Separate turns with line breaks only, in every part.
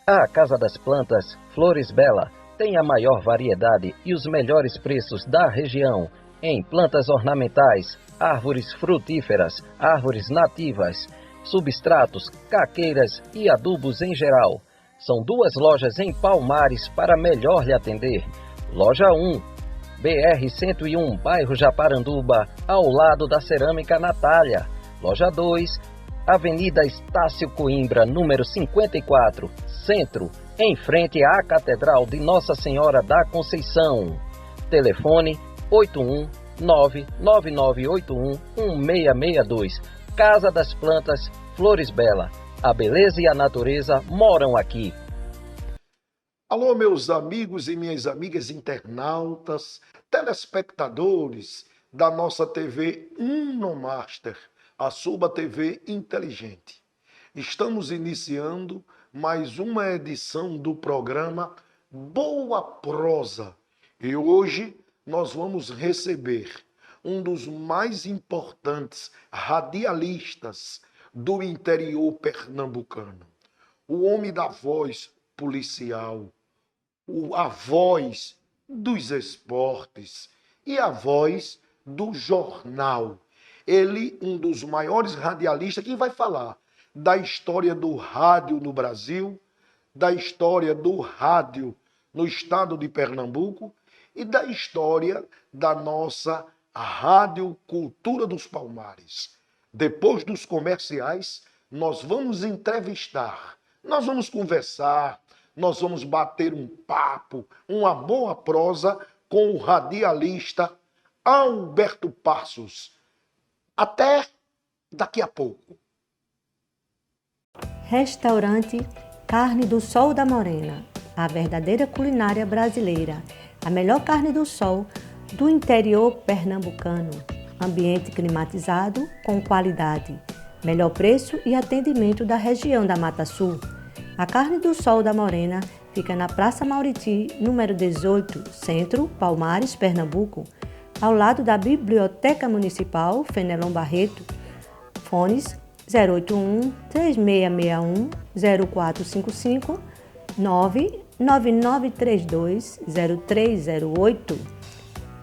A Casa das Plantas Flores Bela tem a maior variedade e os melhores preços da região em plantas ornamentais, árvores frutíferas, árvores nativas, substratos, caqueiras e adubos em geral. São 2 lojas em Palmares para melhor lhe atender. Loja 1, BR-101, bairro Japaranduba, ao lado da Cerâmica Natália. Loja 2, Avenida Estácio Coimbra, número 54, Centro, em frente à Catedral de Nossa Senhora da Conceição. Telefone 81999811662. Casa das Plantas Flores Bela. A beleza e a natureza moram aqui.
Alô, meus amigos e minhas amigas internautas, telespectadores da nossa TV Unomaster, a Suba TV inteligente. Estamos iniciando mais uma edição do programa Boa Prosa. E hoje nós vamos receber um dos mais importantes radialistas do interior pernambucano. O homem da voz policial, a voz dos esportes e a voz do jornal. Ele, um dos maiores radialistas, que vai falar da história do rádio no Brasil, da história do rádio no estado de Pernambuco e da história da nossa Rádio Cultura dos Palmares. Depois dos comerciais, nós vamos entrevistar, nós vamos conversar, nós vamos bater um papo, uma boa prosa com o radialista Alberto Passos. Até daqui a pouco.
Restaurante Carne do Sol da Morena, a verdadeira culinária brasileira, a melhor carne do sol do interior pernambucano. Ambiente climatizado com qualidade, melhor preço e atendimento da região da Mata Sul. A Carne do Sol da Morena fica na Praça Mauriti, número 18, Centro, Palmares, Pernambuco, ao lado da Biblioteca Municipal Fenelon Barreto. Fones 081-3661-0455, 99932-0308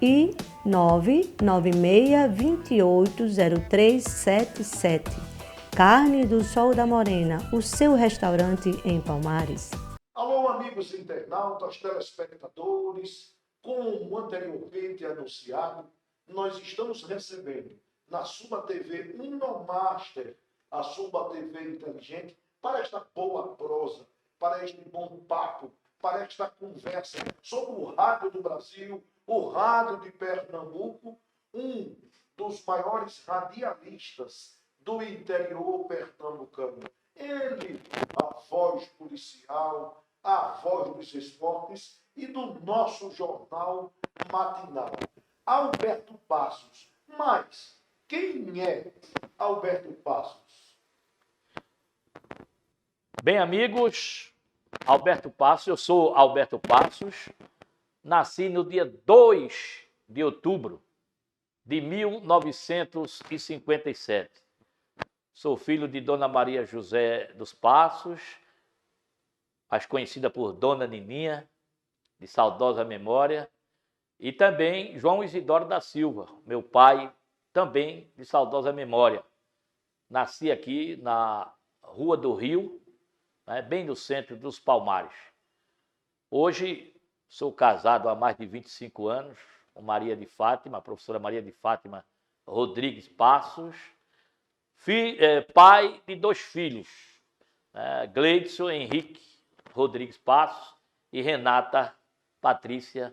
e 996280377. Carne do Sol da Morena, o seu restaurante em Palmares.
Alô, amigos internautas, telespectadores. Como anteriormente anunciado, nós estamos recebendo na Suba TV Unomaster, a Suba TV inteligente, para esta boa prosa, para este bom papo, para esta conversa sobre o rádio do Brasil, o rádio de Pernambuco, um dos maiores radialistas do interior pernambucano. Ele, a voz policial, a voz dos esportes e do nosso jornal matinal. Alberto Passos. Mas quem é Alberto Passos?
Bem, amigos, Alberto Passos, eu sou Alberto Passos, nasci no dia 2 de outubro de 1957. Sou filho de Dona Maria José dos Passos, mais conhecida por Dona Nininha, de saudosa memória, e também João Isidoro da Silva, meu pai, também de saudosa memória. Nasci aqui na Rua do Rio, bem no centro dos Palmares. Hoje sou casado há mais de 25 anos com Maria de Fátima, a professora Maria de Fátima Rodrigues Passos, pai de 2 filhos, Gleidson Henrique Rodrigues Passos e Renata Patrícia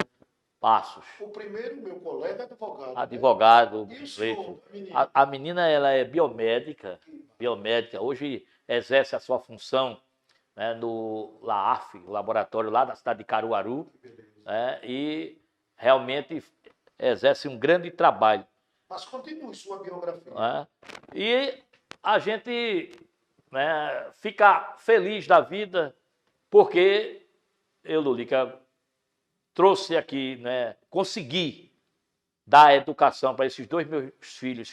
Passos.
O primeiro, meu colega, é advogado.
Advogado.
Né? Isso,
a menina ela é biomédica, hoje exerce a sua função, no LAAF, o laboratório lá da cidade de Caruaru, e realmente exerce um grande trabalho.
Mas continue sua biografia.
E a gente fica feliz da vida porque eu, Lulica, trouxe aqui, consegui dar educação para esses 2 meus filhos,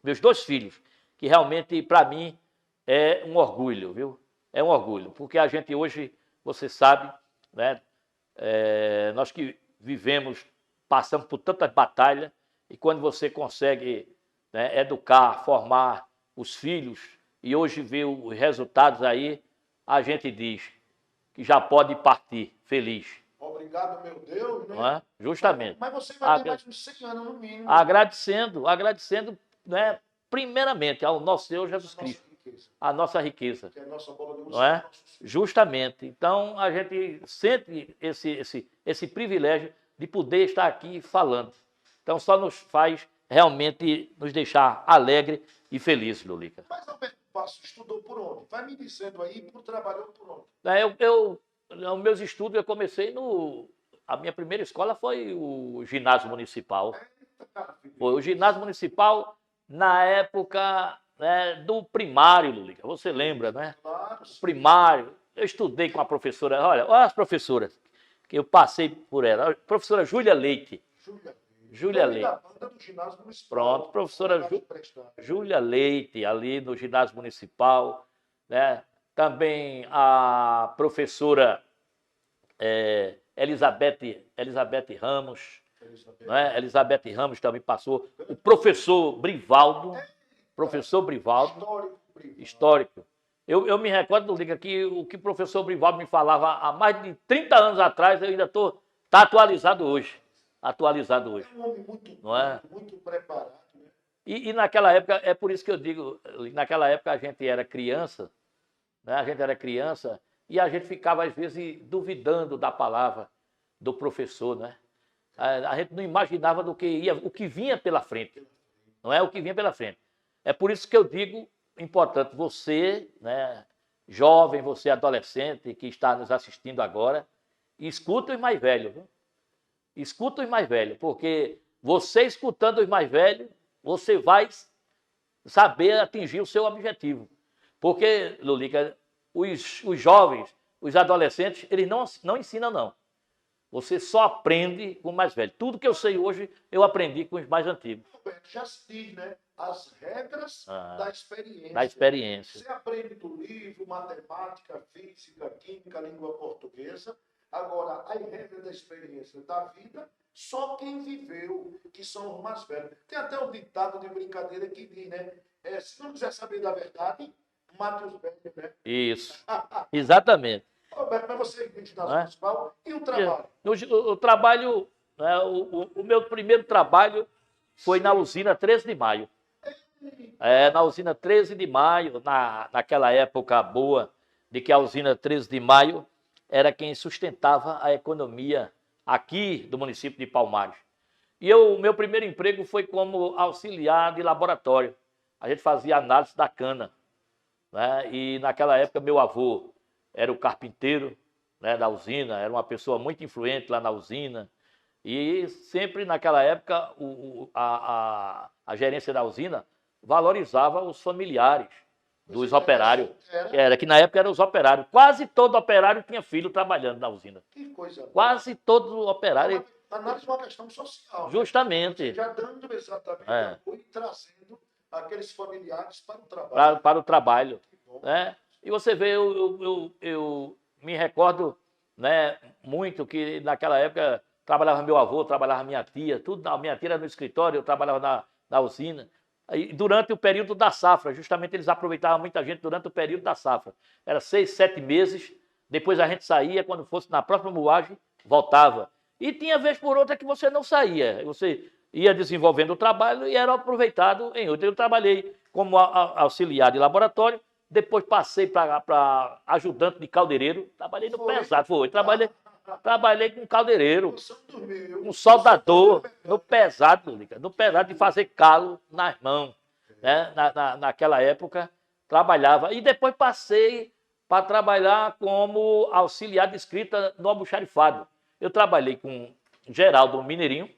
meus 2 filhos, que realmente para mim é um orgulho, viu? é um orgulho, porque a gente hoje, você sabe, né, nós que vivemos, passamos por tantas batalhas, e quando você consegue, né, educar, formar os filhos, e hoje vê os resultados aí, a gente diz que já pode partir feliz.
Obrigado, meu Deus, né?
Não é? Justamente.
Mas você vai ter mais uns 100 anos no mínimo.
Agradecendo, né, primeiramente ao nosso Senhor Jesus Cristo, a nossa riqueza.
Que é a nossa bola de
Não é? Justamente. Então, a gente sente esse privilégio de poder estar aqui falando. Então, só nos faz realmente nos deixar alegre e feliz, Lulica.
Mas Alberto Passo estudou por onde? Vai me dizendo aí, trabalhou por onde?
Os meus estudos, eu comecei a minha primeira escola foi o ginásio municipal. Foi o ginásio municipal na época, né, do primário, Lulica. Você lembra, né?
Claro.
Primário. Eu estudei com a professora, olha as professoras que eu passei por ela. A professora Júlia Leite. Júlia Leite.
Da banda do ginásio municipal.
Pronto, professora Júlia Leite, ali no ginásio municipal, né? Também a professora Elizabeth Ramos, né? Elizabeth Ramos também passou. O professor Brivaldo, histórico. Eu me recordo, Liga, que o que o professor Brivaldo me falava há mais de 30 anos atrás, eu ainda está atualizado hoje.
É um homem muito,
não é?
Muito preparado. Né?
E naquela época, é por isso que eu digo, naquela época a gente era criança, né? A gente era criança e a gente ficava, às vezes, duvidando da palavra do professor, né? A gente não imaginava o que vinha pela frente, não é? O que vinha pela frente. É por isso que eu digo, importante, você, né, jovem, você adolescente que está nos assistindo agora, escuta os mais velhos, viu? Escuta os mais velhos, porque você escutando os mais velhos, você vai saber atingir o seu objetivo. Porque, Lulica, os jovens, os adolescentes, eles não ensinam, não. Você só aprende com o mais velho. Tudo que eu sei hoje, eu aprendi com os mais antigos.
Já se diz, né? As regras da experiência.
Da experiência.
Você aprende do livro, matemática, física, química, língua portuguesa. Agora, as regras da experiência da vida, só quem viveu, que são os mais velhos. Tem até um ditado de brincadeira que diz, né? Se não quiser saber da verdade, mate os velhos, né?
Isso, exatamente.
Roberto, mas você é ginásio municipal e o trabalho?
O trabalho, né, o meu primeiro trabalho foi na usina 13 de maio. Na usina 13 de maio, naquela época boa, de que a usina 13 de maio era quem sustentava a economia aqui do município de Palmares. E o meu primeiro emprego foi como auxiliar de laboratório. A gente fazia análise da cana, né? E naquela época meu avô era o carpinteiro, né, da usina, era uma pessoa muito influente lá na usina. E sempre naquela época a gerência da usina valorizava os familiares dos operários. Era que na época eram os operários. Quase todo operário tinha filho trabalhando na usina.
Que coisa boa.
Quase todo operário.
Análise de uma questão social.
Justamente.
Já dando exatamente apoio e trazendo aqueles familiares para o trabalho.
Para o trabalho. Né? E você vê, eu me recordo, né, muito que naquela época trabalhava meu avô, trabalhava minha tia, tudo. A minha tia era no escritório, eu trabalhava na usina. E durante o período da safra, justamente eles aproveitavam muita gente durante o período da safra. Era 6, 7 meses, depois a gente saía, quando fosse na próxima moagem, voltava. E tinha vez por outra que você não saía, você ia desenvolvendo o trabalho e era aproveitado em outro. Eu trabalhei como auxiliar de laboratório, depois passei para ajudante de caldeireiro, trabalhei no pesado, trabalhei com caldeireiro, com soldador, no pesado de fazer calo nas mãos. Né? Naquela época, trabalhava. E depois passei para trabalhar como auxiliar de escrita no almoxarifado. Eu trabalhei com Geraldo Mineirinho,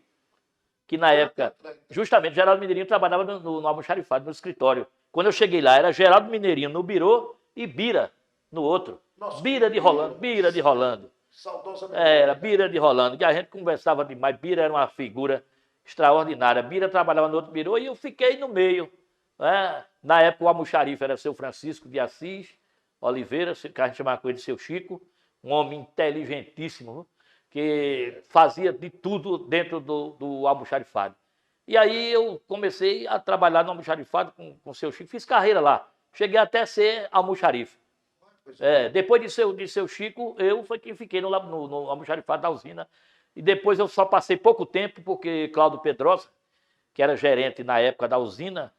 que na época, justamente, Geraldo Mineirinho trabalhava no almoxarifado, no escritório. Quando eu cheguei lá, era Geraldo Mineirinho no birô e Bira no outro. Nossa, Bira de Rolando. Era Bira de Rolando, que a gente conversava demais. Bira era uma figura extraordinária. Bira trabalhava no outro birô e eu fiquei no meio. Né? Na época o almoxarife era seu Francisco de Assis, Oliveira, que a gente chamava ele de Seu Chico, um homem inteligentíssimo, que fazia de tudo dentro do almoxarifado. E aí eu comecei a trabalhar no almoxarifado com o Seu Chico, fiz carreira lá. Cheguei até a ser almoxarife. Depois de Seu Chico, eu foi quem fiquei no almoxarifado da usina. E depois eu só passei pouco tempo, porque Cláudio Pedrosa, que era gerente na época da usina,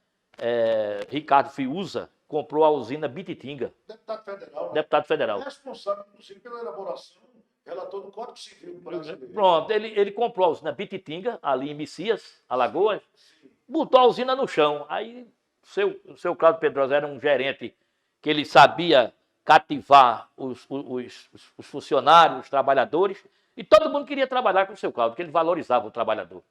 Ricardo Fiuza, comprou a usina Bititinga.
Deputado federal. Né?
Deputado federal.
É responsável, inclusive, pela elaboração, relator do Código Civil brasileiro.
Pronto, ele comprou a usina Bititinga, ali em Messias, Alagoas, botou a usina no chão. Aí o seu Cláudio Pedrosa era um gerente que ele sabia cativar os funcionários, os trabalhadores, e todo mundo queria trabalhar com o seu Cláudio, porque ele valorizava o trabalhador.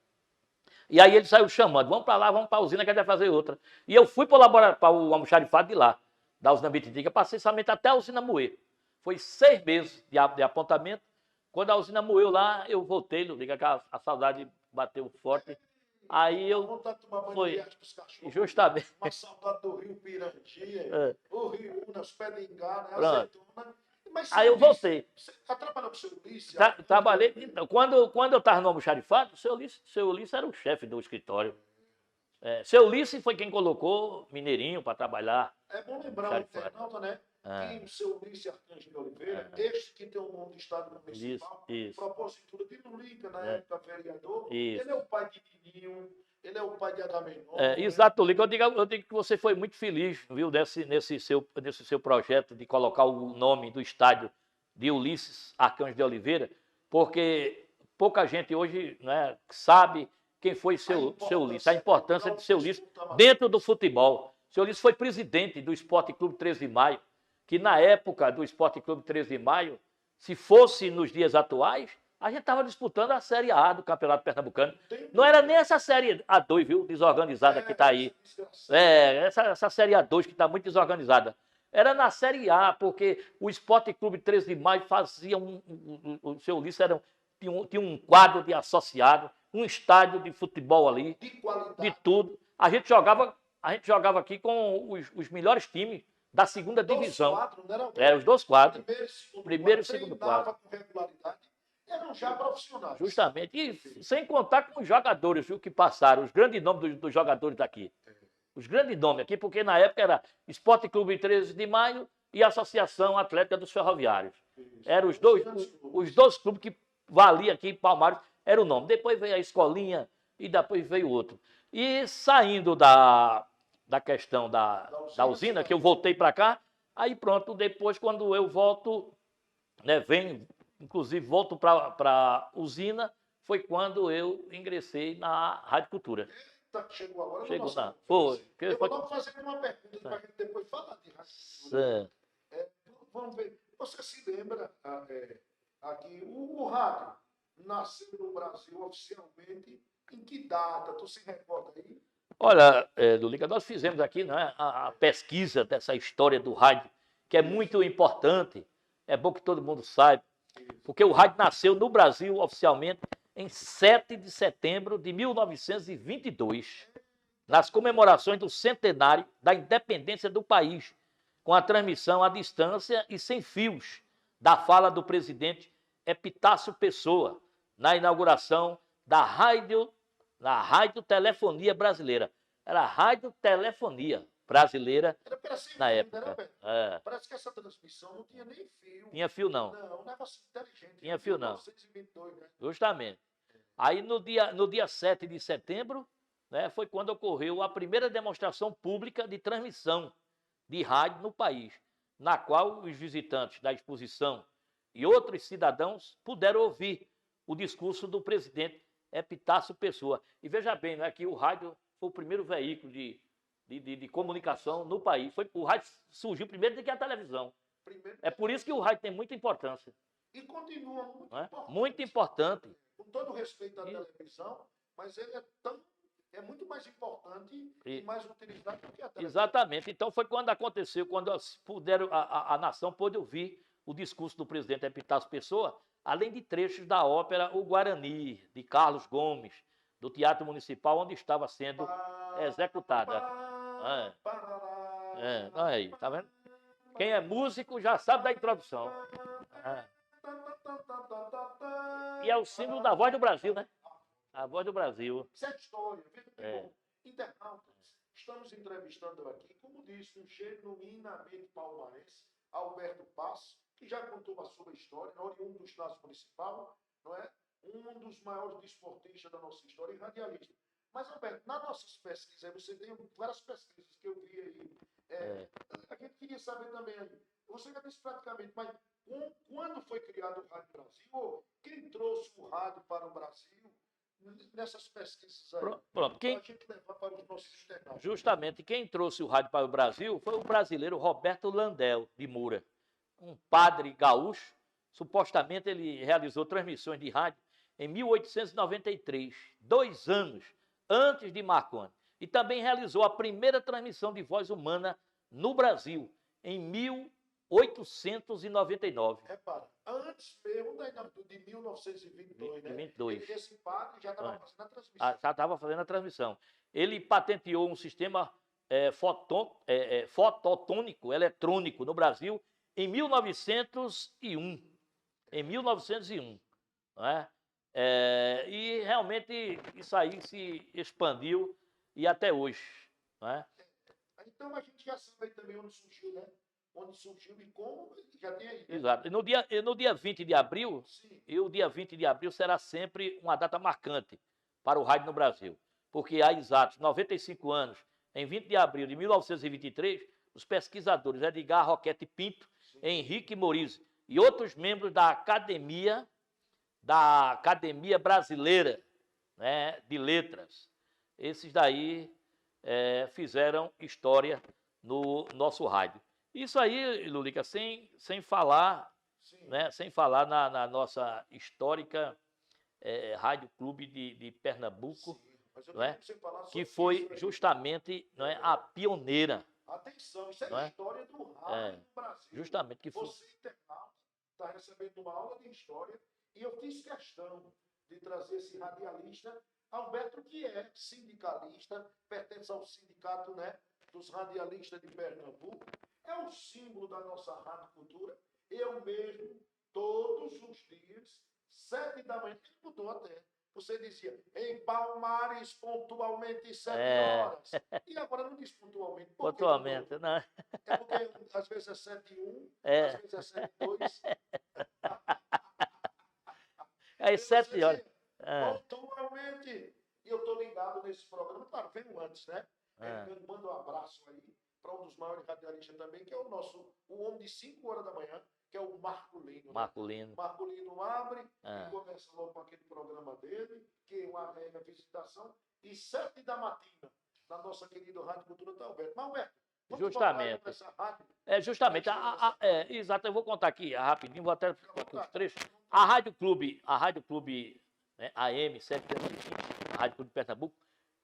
E aí ele saiu chamando, vamos para lá, vamos para a usina que a gente vai fazer outra. E eu fui para o almoxarifado de lá, da usina Bititinga, passei somente até a usina moer. Foi 6 meses de apontamento. Quando a usina moeu lá, eu voltei, liga que a saudade bateu forte. Aí eu
vontade de tomar banho
foi
de com os cachorros,
justamente.
Uma saudade do Rio Pirangia, o Rio Unas, Pé de Engá, né, Azeitona. Mas
aí eu voltei.
Você trabalhou com o seu Ulisses?
Trabalhei. Então, quando eu estava no almoxarifado, o seu Ulisses era o chefe do escritório. Seu Ulisses foi quem colocou Mineirinho para trabalhar.
É bom lembrar o internauta, né? Que o seu Ulisses Arcanjo de Oliveira, este que tem o nome de Estado Municipal, propositura de Lulica, na época vereador, ele é o pai de Nininho, ele é o pai de Agamenon.
Exato, Lulica. Eu digo que você foi muito feliz, viu, nesse seu projeto de colocar o nome do estádio de Ulisses Arcanjo de Oliveira, porque pouca gente hoje, né, sabe quem foi seu Ulisses, a importância de seu Ulisses dentro do futebol. Seu Ulisses foi presidente do Esporte Clube 13 de Maio, que na época do Esporte Clube 13 de Maio, se fosse nos dias atuais, a gente estava disputando a Série A do Campeonato Pernambucano. Não era nem essa Série A2, viu, desorganizada que está aí. Essa Série A2 que está muito desorganizada. Era na Série A, porque o Esporte Clube 13 de Maio fazia o seu Ulisses tinha um quadro de associado, um estádio de futebol ali, de tudo. A gente jogava aqui com os melhores times da segunda divisão. Os 2 quadros. Primeiro e segundo quadro.
Com regularidade. Eram já profissionais.
Justamente. E sem contar com os jogadores, viu, que passaram, os grandes nomes dos jogadores daqui. Os grandes nomes aqui, porque na época era Esporte Clube 13 de Maio e Associação Atlética dos Ferroviários. Eram os dois clubes que valiam aqui em Palmares, era o nome. Depois veio a Escolinha e depois veio outro. E saindo da questão da usina, que eu voltei para cá, aí pronto, depois quando eu volto, né, inclusive volto para a usina, foi quando eu ingressei na Rádio Cultura.
Chegou agora.
Chegou, não.
Foi. Eu vou logo fazer uma pergunta para a gente depois falar de Rádio Cultura. Vamos ver, você se lembra aqui, o rádio nasceu no Brasil oficialmente em que data? Tu se recorda aí?
Olha, Lulica, nós fizemos aqui, né, a pesquisa dessa história do rádio, que é muito importante, é bom que todo mundo saiba, porque o rádio nasceu no Brasil oficialmente em 7 de setembro de 1922, nas comemorações do centenário da independência do país, com a transmissão à distância e sem fios da fala do presidente Epitácio Pessoa, na inauguração da Radiotelefonia Brasileira. Era a Radiotelefonia Brasileira na época.
Parece que essa transmissão não tinha nem fio.
Tinha fio, não.
Não, um negócio inteligente.
Tinha fio, não.
1922, né?
Justamente. Aí, no dia 7 de setembro, né, foi quando ocorreu a primeira demonstração pública de transmissão de rádio no país, na qual os visitantes da exposição e outros cidadãos puderam ouvir o discurso do presidente Epitácio Pessoa. E veja bem, né, que o rádio foi o primeiro veículo de comunicação no país. O rádio surgiu primeiro do que a televisão. É por isso que o rádio tem muita importância.
E continua muito importante.
Muito importante.
Com todo o respeito à televisão, mas ele é muito mais importante e mais utilizado do que a televisão.
Exatamente. Então foi quando aconteceu, quando a nação pôde ouvir o discurso do presidente Epitácio Pessoa, além de trechos da ópera O Guarani, de Carlos Gomes, do Teatro Municipal, onde estava sendo executada. Aí, tá vendo? Quem é músico já sabe da introdução. E é o símbolo da voz do Brasil, né? A voz do Brasil.
Isso é história. Internautas, estamos entrevistando aqui, como disse, um genuinamente palmarense, Alberto Passo, que já contou a sua história, oriundo do Estado Municipal, não é? Um dos maiores desportistas da nossa história e radialista. Mas, Alberto, nas nossas pesquisas, você tem várias pesquisas que eu vi aí. A gente queria saber também, você já disse praticamente, mas quando foi criado o Rádio Brasil, ou quem trouxe o rádio para o Brasil, nessas pesquisas aí,
Pronto.
para a gente levar para os nossos internautas?
Justamente, quem trouxe o rádio para o Brasil foi o brasileiro Roberto Landel, de Moura. Um padre gaúcho. Supostamente ele realizou transmissões de rádio em 1893, 2 anos antes de Marconi. E também realizou a primeira transmissão de voz humana no Brasil, em 1899.
Repara, antes mesmo de 1922, né?
22.
Esse padre já estava fazendo a transmissão.
Já estava fazendo a transmissão. Ele patenteou um sistema fototônico eletrônico no Brasil em 1901. Em 1901. Não é? E realmente isso aí se expandiu e até hoje. Não é?
Então a gente já sabe também onde surgiu, né? Onde surgiu e como já tem aí. Né?
Exato. E no dia 20 de abril, o dia 20 de abril será sempre uma data marcante para o rádio no Brasil. Porque há exatos 95 anos, em 20 de abril de 1923, os pesquisadores Edgar Roquette Pinto, Henrique Morizzi e outros membros da Academia Brasileira, né, de Letras, esses daí fizeram história no nosso rádio. Isso aí, Lulica, sem falar, né, sem falar na nossa histórica Rádio Clube de Pernambuco, não é, que foi justamente, não é, a pioneira.
Atenção, isso é a história do rádio no Brasil.
Justamente que foi.
Você, internauta, está recebendo uma aula de história e eu fiz questão de trazer esse radialista, Alberto, que é sindicalista, pertence ao sindicato, né, dos radialistas de Pernambuco, é o símbolo da nossa rádio cultura. Eu mesmo, todos os dias, 7 da manhã, ele mudou até. Você dizia, em Palmares, pontualmente 7 horas. E agora não diz pontualmente.
Pontualmente, não.
É porque às vezes é 7:01, às vezes é 7:02.
É 7 horas.
Pontualmente. E eu estou ligado nesse programa. Claro, venho antes, né? Eu mando um abraço aí para um dos maiores radialistas também, que é o homem de 5 horas da manhã, que é o Marco Lino.
Marco Lino.
Marco Lino abre e começa logo com aquele programa dele, que é uma mega visitação, e 7 da matina, na nossa querida Rádio Cultura da Alberto. Mas, Alberto, vamos
justamente.
Essa rádio?
Justamente. Exato, eu vou contar aqui rapidinho, vou até os trechos. A Rádio Clube, né, AM 720, a Rádio Clube de Pernambuco,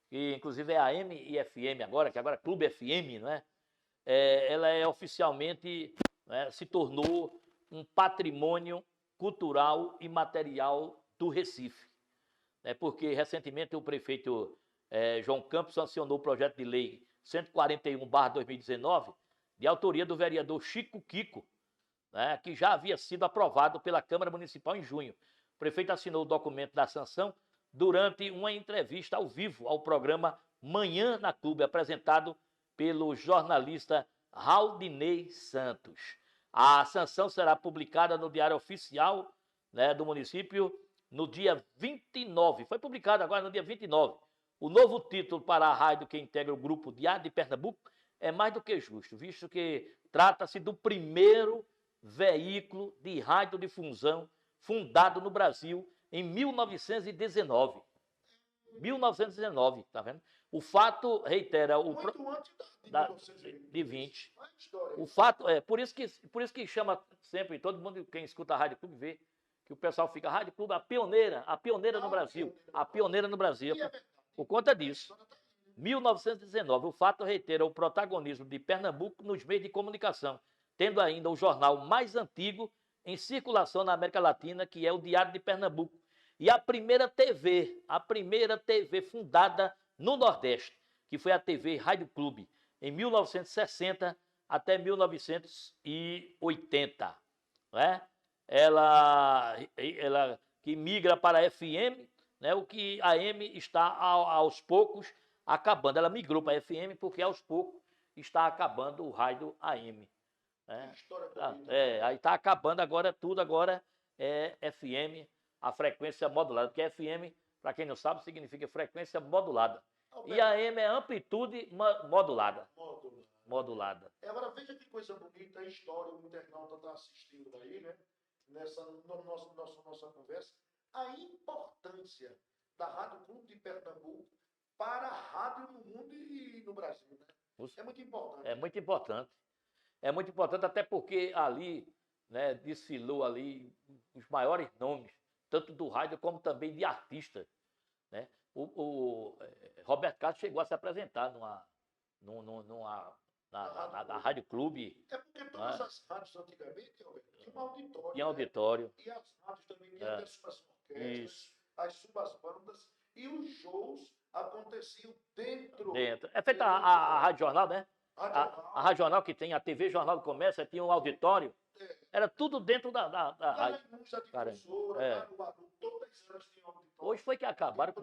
que inclusive é AM e FM agora, que agora é Clube FM, não é? Ela oficialmente, né, se tornou um patrimônio cultural e material do Recife. Né, porque recentemente o prefeito João Campos sancionou o projeto de lei 141/2019, de autoria do vereador Chico Kiko, né, que já havia sido aprovado pela Câmara Municipal em junho. O prefeito assinou o documento da sanção durante uma entrevista ao vivo ao programa Manhã na Clube, apresentado pelo jornalista Raudinei Santos. A sanção será publicada no Diário Oficial, né, do município no dia 29. Foi publicado agora no dia 29. O novo título para a rádio que integra o grupo Diário de Pernambuco é mais do que justo, visto que trata-se do primeiro veículo de radiodifusão fundado no Brasil em 1919. 1919, tá vendo? O fato reitera o
Muito antes
de 20. O fato por isso que chama sempre todo mundo, quem escuta a Rádio Clube vê que o pessoal fica Rádio Clube a pioneira no Brasil, a pioneira no Brasil. Por conta disso, 1919, o fato reitera o protagonismo de Pernambuco nos meios de comunicação, tendo ainda o jornal mais antigo em circulação na América Latina, que é o Diário de Pernambuco, e a primeira TV fundada no Nordeste, que foi a TV Rádio Clube, em 1960, até 1980. Né? Ela que migra para a FM, né? O que a AM está aos poucos acabando. Ela migrou para a FM porque aos poucos está acabando o rádio AM. Né? Aí está acabando agora, tudo agora é FM, a frequência modulada, porque FM, para quem não sabe, significa frequência modulada. E a AM é amplitude modulada. Modulada.
Agora veja que coisa bonita a história, o internauta está assistindo aí, né? Nossa conversa, a importância da Rádio Clube de Pernambuco para a rádio no mundo e no Brasil, né? É muito importante.
É muito importante. É muito importante, até porque ali, né, desfilou ali os maiores nomes, tanto do rádio como também de artistas. Né? O Roberto Carlos chegou a se apresentar na Rádio Clube.
É porque todas as rádios antigamente, tinha um auditório.
Tinha auditório.
Né? E as rádios também tinham as suas orquestras, as suas bandas, e os shows aconteciam dentro.
É feita a Rádio Jornal, né? A Rádio Jornal, que tem a TV Jornal do Comércio, tinha um auditório. Era tudo dentro da rádio. Hoje foi que acabaram com...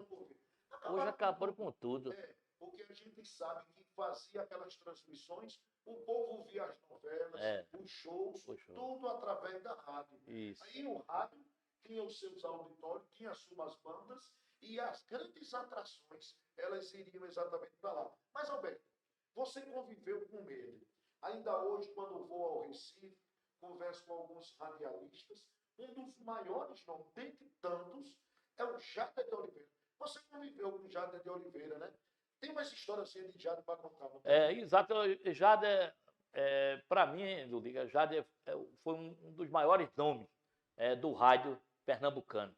Hoje acabaram com tudo.
Porque a gente sabe que fazia aquelas transmissões, o povo via as novelas, os shows, tudo através da rádio.
Isso.
Aí o rádio tinha os seus auditórios, tinha as suas bandas, e as grandes atrações, elas iriam exatamente para lá. Mas, Alberto, você conviveu com ele. Ainda hoje, quando vou ao Recife, converso com alguns radialistas, um dos maiores nomes, dentre tantos, é o Jader de Oliveira. Você conviveu com o Jader de Oliveira, né? Tem umas histórias assim de Jader para contar.
Exato. Jader, para mim, Ludiga, Jader foi um dos maiores nomes do rádio pernambucano.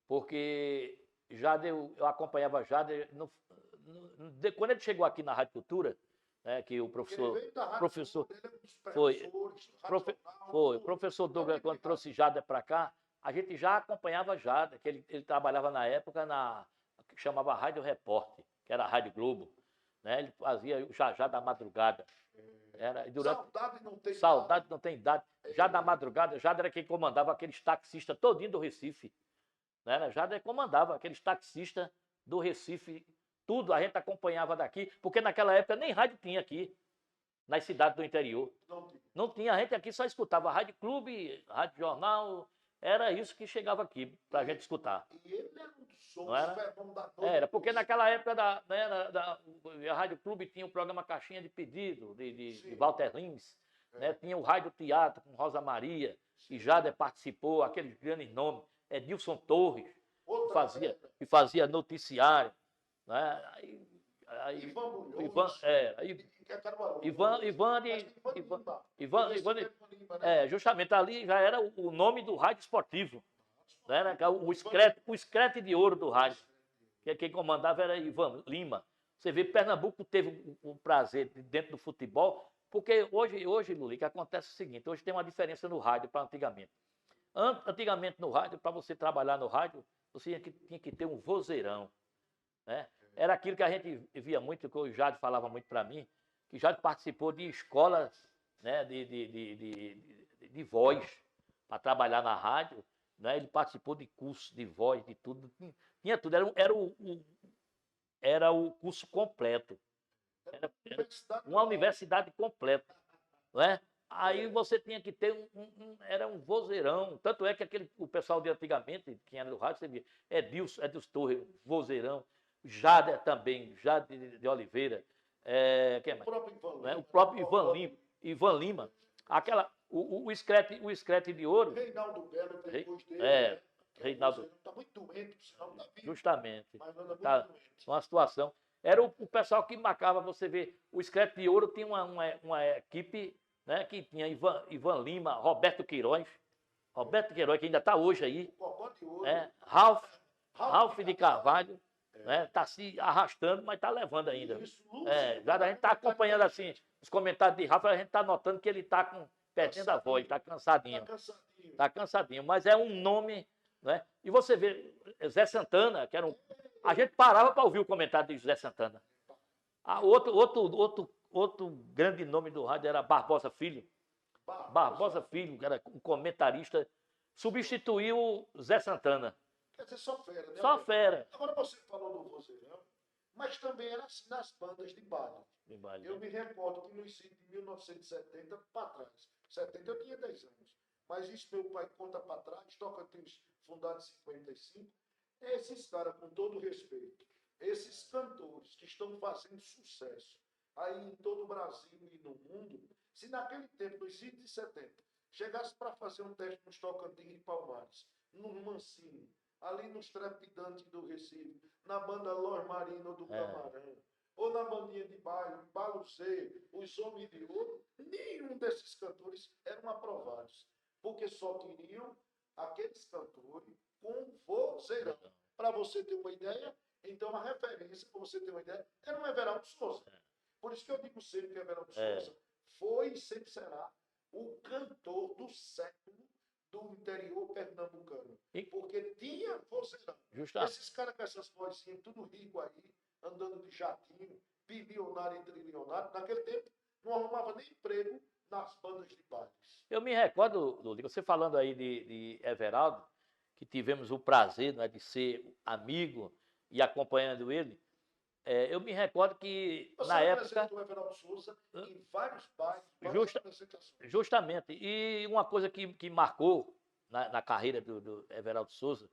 Porque Jader, eu acompanhava Jader, quando ele chegou aqui na Rádio Cultura, né, que o professor o professor Douglas, quando trouxe Jader para cá, a gente já acompanhava Jader, que ele trabalhava na época que chamava Rádio Repórter, que era a Rádio Globo, né? Ele fazia o já da madrugada. Saudade não tem idade. Já da madrugada, Jader era quem comandava aqueles taxistas todinho do Recife. Né? Jader comandava aqueles taxistas do Recife, tudo a gente acompanhava daqui, porque naquela época nem rádio tinha aqui, nas cidades do interior. Não tinha, a gente aqui só escutava Rádio Clube, Rádio Jornal, era isso que chegava aqui para a gente escutar.
E ele era um dos sons
da noite. Era, porque naquela época a Rádio Clube tinha o programa Caixinha de Pedido, de Walter Lins, né? Tinha o Rádio Teatro com Rosa Maria, que Jader participou, aqueles grandes nomes. Edilson Torres, que fazia noticiário. Né? Justamente ali já era o nome do rádio esportivo. Né? O escrete de ouro do rádio. Quem comandava era Ivan Lima. Você vê, Pernambuco teve o prazer dentro do futebol, porque hoje, Luli, que acontece o seguinte, hoje tem uma diferença no rádio para antigamente. Antigamente no rádio, para você trabalhar no rádio, você tinha que ter um vozeirão. Né? Era aquilo que a gente via muito, que o Jade falava muito para mim, que Jade participou de escolas, né, de voz para trabalhar na rádio. Né? Ele participou de cursos de voz, de tudo. Tinha tudo, era o curso completo. Era uma universidade completa. Né? Aí você tinha que ter era um vozeirão. Tanto é que o pessoal de antigamente, que era do rádio, você via, Edilson Torres, vozeirão, Jader também, Jader de Oliveira, quem mais? O próprio Ivan Lima. O escrete de ouro.
Reinaldo Belo, depois dele.
Reinaldo.
Está muito doente, não está vivo.
Justamente.
Tá
uma situação. Era o pessoal que marcava, você vê, o escrete de ouro tinha uma equipe, né, que tinha Ivan Lima, Roberto Queiroz, que ainda está hoje aí, Ralph de Carvalho, né, está se arrastando, mas está levando ainda. Já a gente está acompanhando assim, os comentários de Ralph, a gente está notando que ele está perdendo a voz, está cansadinho. Está cansadinho, mas é um nome, né? E você vê, Zé Santana, que era a gente parava para ouvir o comentário de Zé Santana. Outro outro grande nome do rádio era Barbosa Filho. Barbosa Filho, que era um comentarista, substituiu o Zé Santana.
Quer dizer, só fera, né?
Só fera.
Agora você falou do vozeirão, mas também era assim nas bandas de baile. Eu me recordo que no início de 1970 para trás, 70 eu tinha 10 anos, mas isso meu pai conta para trás, Tocantins fundado em 55, esses caras, com todo respeito, esses cantores que estão fazendo sucesso aí em todo o Brasil e no mundo, se naquele tempo, nos idos de 70, chegasse para fazer um teste nos Tocantins e Palmares, no Mansinho, ali nos Trepidantes do Recife, na banda Los Marino do Camarão, ou na bandinha de baile, Balucê, os Homens de Ouro, nenhum desses cantores eram aprovados, porque só queriam aqueles cantores com vozeirão. Para você ter uma ideia, então a referência, para você ter uma ideia, era o Everaldo Souza. Por isso que eu digo sempre que o Everaldo Souza foi e sempre será o cantor do século do interior pernambucano. Porque tinha vozeirão. Esses caras com essas vozinhas, tudo rico aí, andando de jatinho, bilionário e trilionário, naquele tempo não arrumava nem emprego nas bandas de bailes.
Eu me recordo, Lúcio, você falando aí de Everaldo, que tivemos o prazer, né, de ser amigo e acompanhando ele. Eu me recordo que
você
na época...
Você apresentou o Everaldo Souza em vários bailes, várias apresentações.
Justamente. E uma coisa que marcou na carreira do Everaldo Souza,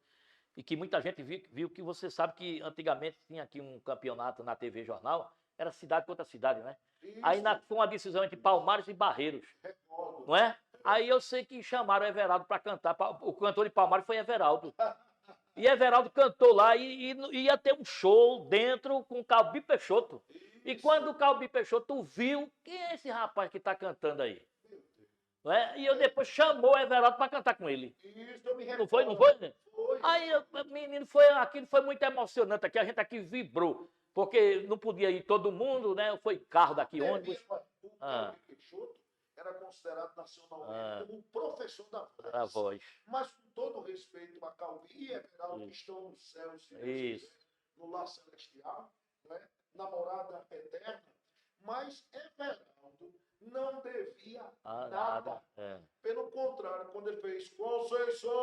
e que muita gente viu, que você sabe que antigamente tinha aqui um campeonato na TV Jornal, era cidade contra cidade, né? Isso. Aí foi uma decisão entre Palmares e Barreiros.
Recordo.
Não é? Aí eu sei que chamaram o Everaldo para cantar. O cantor de Palmares foi Everaldo. E Everaldo cantou lá e ia ter um show dentro com o Calbi Peixoto. E quando o Calbi Peixoto viu, quem é esse rapaz que está cantando aí? Não é? E eu depois chamou o Everaldo para cantar com ele.
Isso, eu me recordo.
Não foi? Não foi, né?
Foi.
Aí, menino, aquilo foi muito emocionante aqui. A gente aqui vibrou. Porque não podia ir todo mundo, né? Foi carro daqui, ônibus.
O Calbi Peixoto era considerado nacionalmente como o professor da
voz.
Mas com todo respeito a Calbi e Everaldo, que estão no céu, se Deus quiser, no lar celestial, né? Namorada eterna, mas Everaldo não devia nada. Pelo contrário, quando ele fez Conceição,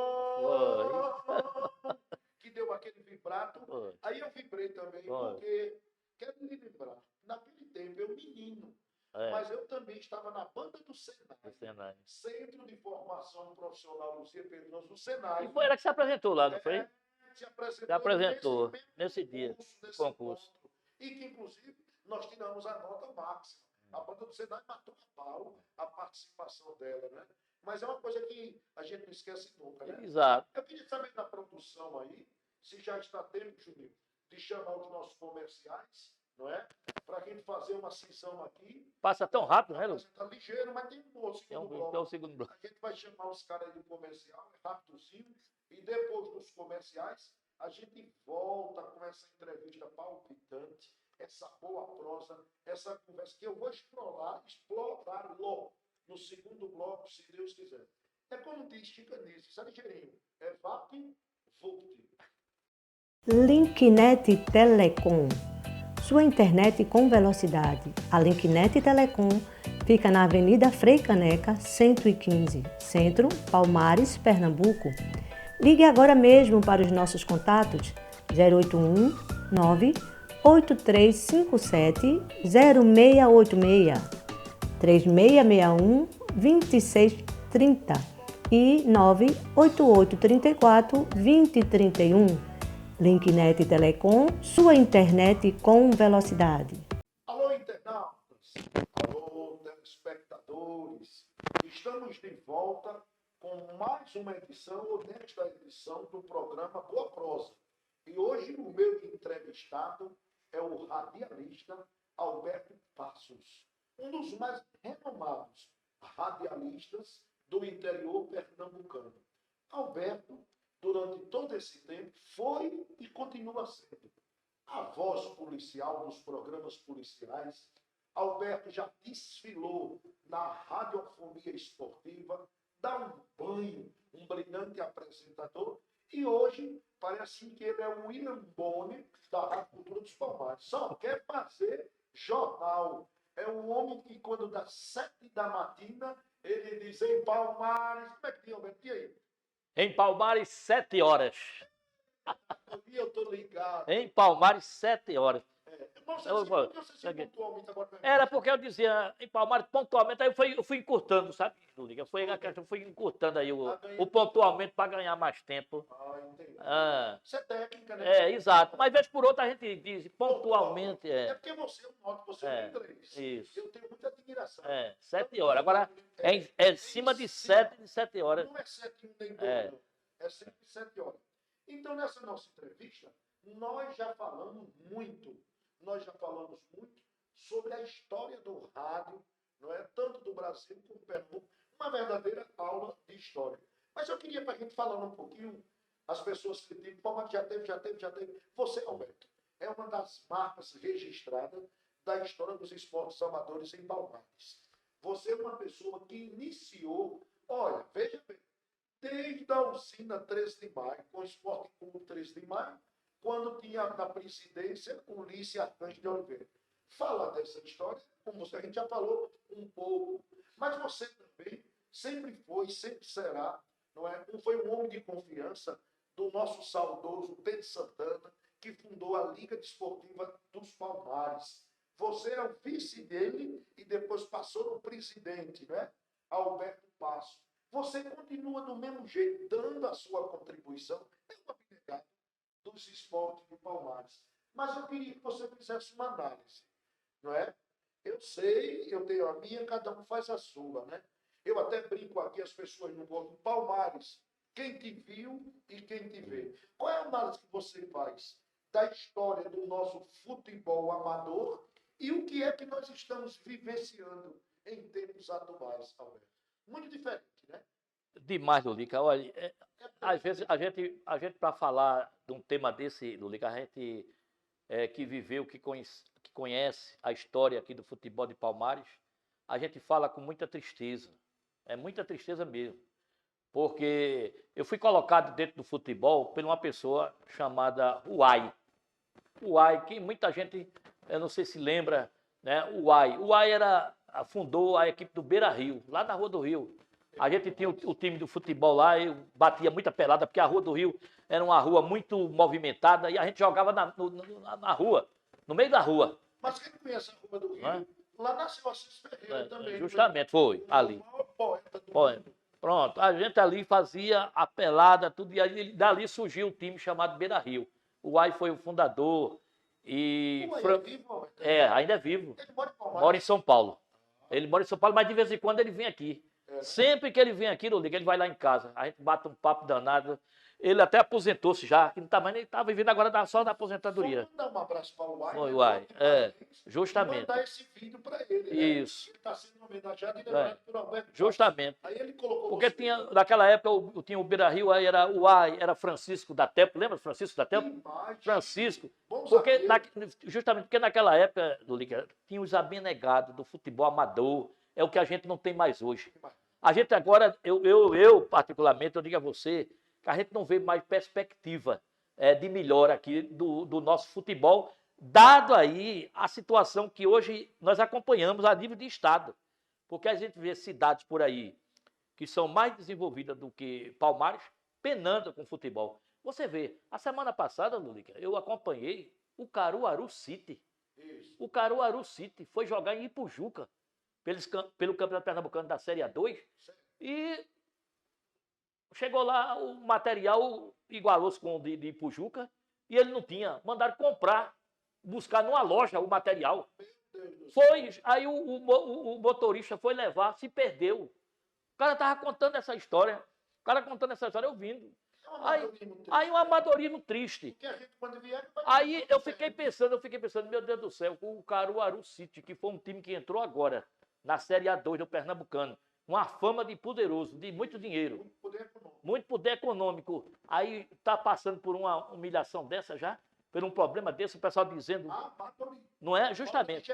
que deu aquele vibrato, aí eu vibrei também, porque, quero me lembrar, naquele tempo eu menino, mas eu também estava na banda do Senai. Centro de Formação Profissional Luzia Pedroso do Senai.
E foi ela que se apresentou lá, não foi?
Se apresentou
nesse dia, nesse concurso.
E que, inclusive, nós tiramos a nota máxima. A banda do Senai matou a pau a participação dela, né? Mas é uma coisa que a gente não esquece nunca, né?
Exato.
Eu queria saber na produção aí, se já está tempo, Juninho, de chamar os nossos comerciais, não é? Para a gente fazer uma sessão aqui.
Passa tão rápido, né, Lu?
Está ligeiro, mas tem um segundo bloco.
Tem um segundo bloco.
A gente vai chamar os caras do comercial, é rapidozinho, e depois dos comerciais, a gente volta com essa entrevista palpitante, essa boa prosa, essa conversa que eu vou explorá-lo no segundo bloco, se Deus quiser. É como diz Chicanese, sabe, ligeirinho? É VAP, VUPT.
Linknet Telecom. Sua internet com velocidade. A Linknet Telecom fica na Avenida Frei Caneca, 115, Centro, Palmares, Pernambuco. Ligue agora mesmo para os nossos contatos 081 98357 0686 3661 2630 e 98834 2031. Linknet Telecom, sua internet com velocidade.
Alô, internautas! Alô, telespectadores! Estamos de volta com mais uma edição, ou nesta edição, do programa Boa Prosa. E hoje o meu entrevistado é o radialista Alberto Passos, um dos mais renomados radialistas do interior pernambucano. Alberto, durante todo esse tempo, foi e continua sendo a voz policial dos programas policiais. Alberto já desfilou na radiofonia esportiva, dá um banho, um brilhante apresentador, e hoje parece que ele é o William Bonner da Rádio Cultura dos Palmares. Só quer fazer jornal. É um homem que, quando dá 7 da matina, ele diz em Palmares. Como é que tinha, Alberto? E aí?
Em Palmares, 7 horas.
E eu tô ligado.
Em Palmares, 7 horas.
Irmão, você pontualmente agora pra mim.
Era porque eu dizia em Palmares pontualmente, aí eu fui encurtando, sabe, Lulica? Eu fui encurtando aí o pontualmente para ganhar mais tempo.
Entendi.
Ah,
Isso é técnica, né?
exato. Mas vez por outra a gente diz pontualmente.
É porque você é um noto, você é um inglês.
Isso.
Eu tenho muita admiração.
7 horas. Agora é em cima de 7 horas.
Não é 7 nem 2, não. É sempre 7 horas. Então, nessa nossa entrevista, nós já falamos muito sobre a história do rádio, não é? Tanto do Brasil como do Pernambuco, uma verdadeira aula de história. Mas eu queria, para a gente falar um pouquinho, as pessoas que dizem, pô, já teve. Você, Alberto, é uma das marcas registradas da história dos esportes amadores em Palmares. Você é uma pessoa que iniciou, olha, veja bem, desde a usina 13 de maio, com o Esporte Clube 13 de maio, quando tinha na presidência o Ulisses Arcanjo de Oliveira. Fala dessa história, como a gente já falou um pouco, mas você também sempre foi, sempre será, não é? Foi um homem de confiança do nosso saudoso Pedro Santana, que fundou a Liga Desportiva dos Palmares. Você é o vice dele e depois passou no presidente, né? Alberto Passo. Você continua do mesmo jeito, dando a sua contribuição. É um abnegado dos esportes de Palmares. Mas eu queria que você fizesse uma análise, não é? Eu sei, eu tenho a minha, cada um faz a sua, né? Eu até brinco aqui, as pessoas no Gordo Palmares, quem te viu e quem te vê. Qual é a análise que você faz da história do nosso futebol amador e o que é que nós estamos vivenciando em tempos atuais, Alberto? Muito diferente, né?
Demais, Lulica. Olha, às vezes a gente para falar de um tema desse, Lulica, a gente que viveu, que conhece a história aqui do futebol de Palmares, a gente fala com muita tristeza. É muita tristeza mesmo. Porque eu fui colocado dentro do futebol por uma pessoa chamada Uai. Uai, que muita gente, eu não sei se lembra, né? Uai fundou a equipe do Beira Rio, lá na Rua do Rio. A gente tinha o time do futebol lá, eu batia muita pelada, porque a Rua do Rio era uma rua muito movimentada e a gente jogava na rua, no meio da rua.
Mas quem conhece a Rua do Rio, lá nasceu Assis Ferreira também.
Justamente, foi, ali.
O maior poeta do mundo.
Pronto, a gente ali fazia a pelada, tudo, e aí dali surgiu um time chamado Beira Rio. O Uai foi o fundador e...
O Uai é vivo?
Ainda é vivo.
Ele mora em Palmares?
Mora em São Paulo. Ele mora em São Paulo, mas de vez em quando ele vem aqui. Sempre que ele vem aqui, ele vai lá em casa. A gente bate um papo danado. Ele até aposentou-se já, que não tá mais, ele está vivendo agora só da aposentadoria.
Vamos mandar um abraço para o Uai.
Foi o Uai, justamente.
E mandar esse vídeo para ele.
Isso.
Ele está sendo homenageado e lembrado por Alberto.
Justamente.
Aí ele colocou.
Porque naquela época, tinha o Beira Rio, aí era o Uai, era Francisco da Tempo. Lembra Francisco da Tempo? Francisco. Porque, justamente porque naquela época, Lulica, tinha os abnegados do futebol amador. É o que a gente não tem mais hoje. A gente agora, eu particularmente, eu digo a você, que a gente não vê mais perspectiva de melhora aqui do nosso futebol, dado aí a situação que hoje nós acompanhamos a nível de Estado. Porque a gente vê cidades por aí que são mais desenvolvidas do que Palmares, penando com futebol. Você vê, a semana passada, Lulica, eu acompanhei o Caruaru City. Isso. O Caruaru City foi jogar em Ipujuca, pelo Campeonato Pernambucano da Série A2, e chegou lá, o material igualou-se com o de Ipujuca, e ele não tinha. Mandaram buscar numa loja o material. Aí o motorista foi levar, se perdeu. O cara estava contando essa história. Eu vindo. Aí um amadorismo triste. Aí eu fiquei pensando, meu Deus do céu, o Caruaru City, que foi um time que entrou agora na Série A2 do Pernambucano, uma fama de poderoso, de muito dinheiro, muito poder econômico. Aí está passando por uma humilhação dessa já, por um problema desse, o pessoal dizendo, não é? Justamente.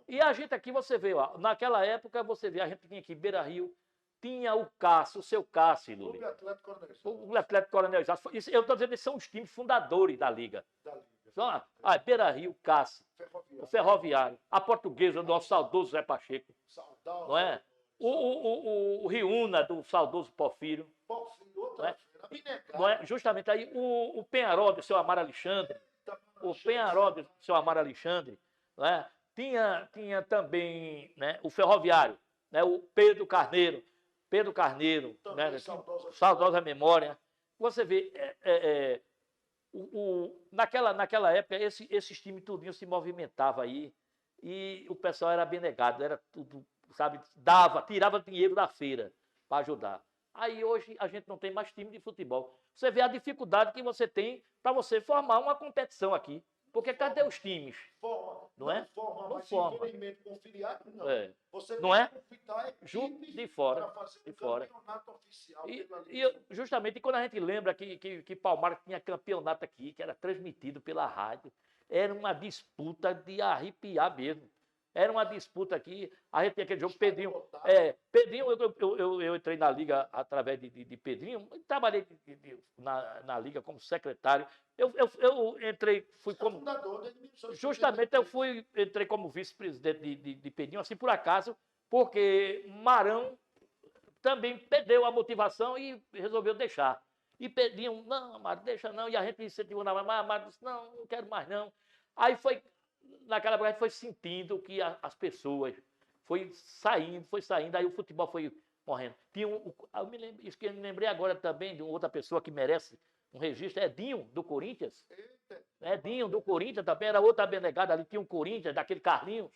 E a gente aqui, você vê, ó, naquela época, a gente tinha aqui Beira Rio, tinha o seu Cássio, o Atlético Coronel Isaac. Eu estou dizendo que são os times fundadores da Liga. Só, Beira-Rio, Cássio, o Ferroviário, a Portuguesa, do nosso saudoso Zé Pacheco, não é? O Riúna, do saudoso Porfírio. Não é? Não é? Justamente aí, o Penharol, do seu Amaro Alexandre, o Penharol, do seu Amaro Alexandre, não é? Tinha também, né, o Ferroviário, né, o Pedro Carneiro, né, saudosa memória. Você vê, naquela época, esses times tudinho se movimentavam aí e o pessoal era abnegado, era tudo, sabe, tirava dinheiro da feira para ajudar. Aí hoje a gente não tem mais time de futebol. Você vê a dificuldade que você tem para você formar uma competição aqui. Porque cadê os times? Não é? Não forma.
Infelizmente, com filiado, não. Você
não é?
Equipe
de fora.
Para fazer
de fora.
Campeonato oficial.
Justamente quando a gente lembra que Palmares tinha campeonato aqui, que era transmitido pela rádio, era uma disputa de arrepiar mesmo. Era uma disputa aqui, a gente tinha aquele jogo, Pedrinho. Pedrinho, eu entrei na Liga através de Pedrinho, trabalhei na Liga como secretário. Eu entrei, fui como. Justamente entrei como vice-presidente de Pedrinho, assim por acaso, porque Marão também perdeu a motivação e resolveu deixar. E Pedrinho, não, Amaro, deixa não. E a gente incentivou na mas Amaro disse, não quero mais não. Aí naquela época a gente foi sentindo que as pessoas foi saindo, aí o futebol foi morrendo. Isso que eu me lembrei agora também de outra pessoa que merece um registro, é Dinho, do Corinthians. Dinho, do Corinthians também, era outra abnegada ali, tinha um Corinthians, daquele Carlinhos,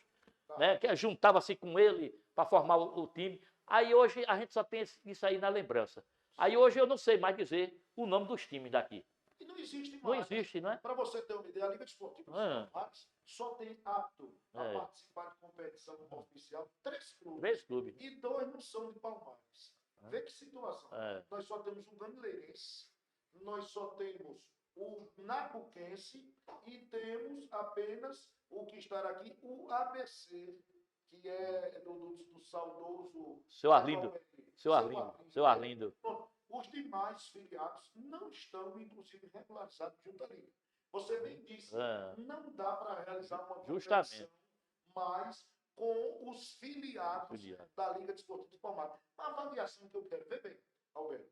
né, que juntava-se com ele para formar o time. Aí hoje a gente só tem isso aí na lembrança. Aí hoje eu não sei mais dizer o nome dos times daqui.
E não existe mais.
Não existe, não é?
Para você ter uma ideia, a Liga Desportiva dos Palmares só tem apto a participar de competição oficial 3 clubes.
3 clubes.
E 2 não são de Palmares. Vê que situação. Nós só temos o Gamileirense, nós só temos o Napuquense e temos apenas o que está aqui, o ABC, que é do saudoso...
Seu Arlindo.
Os demais filiados não estão, inclusive, regularizados junto à Liga. Você bem disse, não dá para realizar uma competição mais com os filiados da Liga Desportiva de Palmares. A avaliação que eu quero ver bem, Alberto,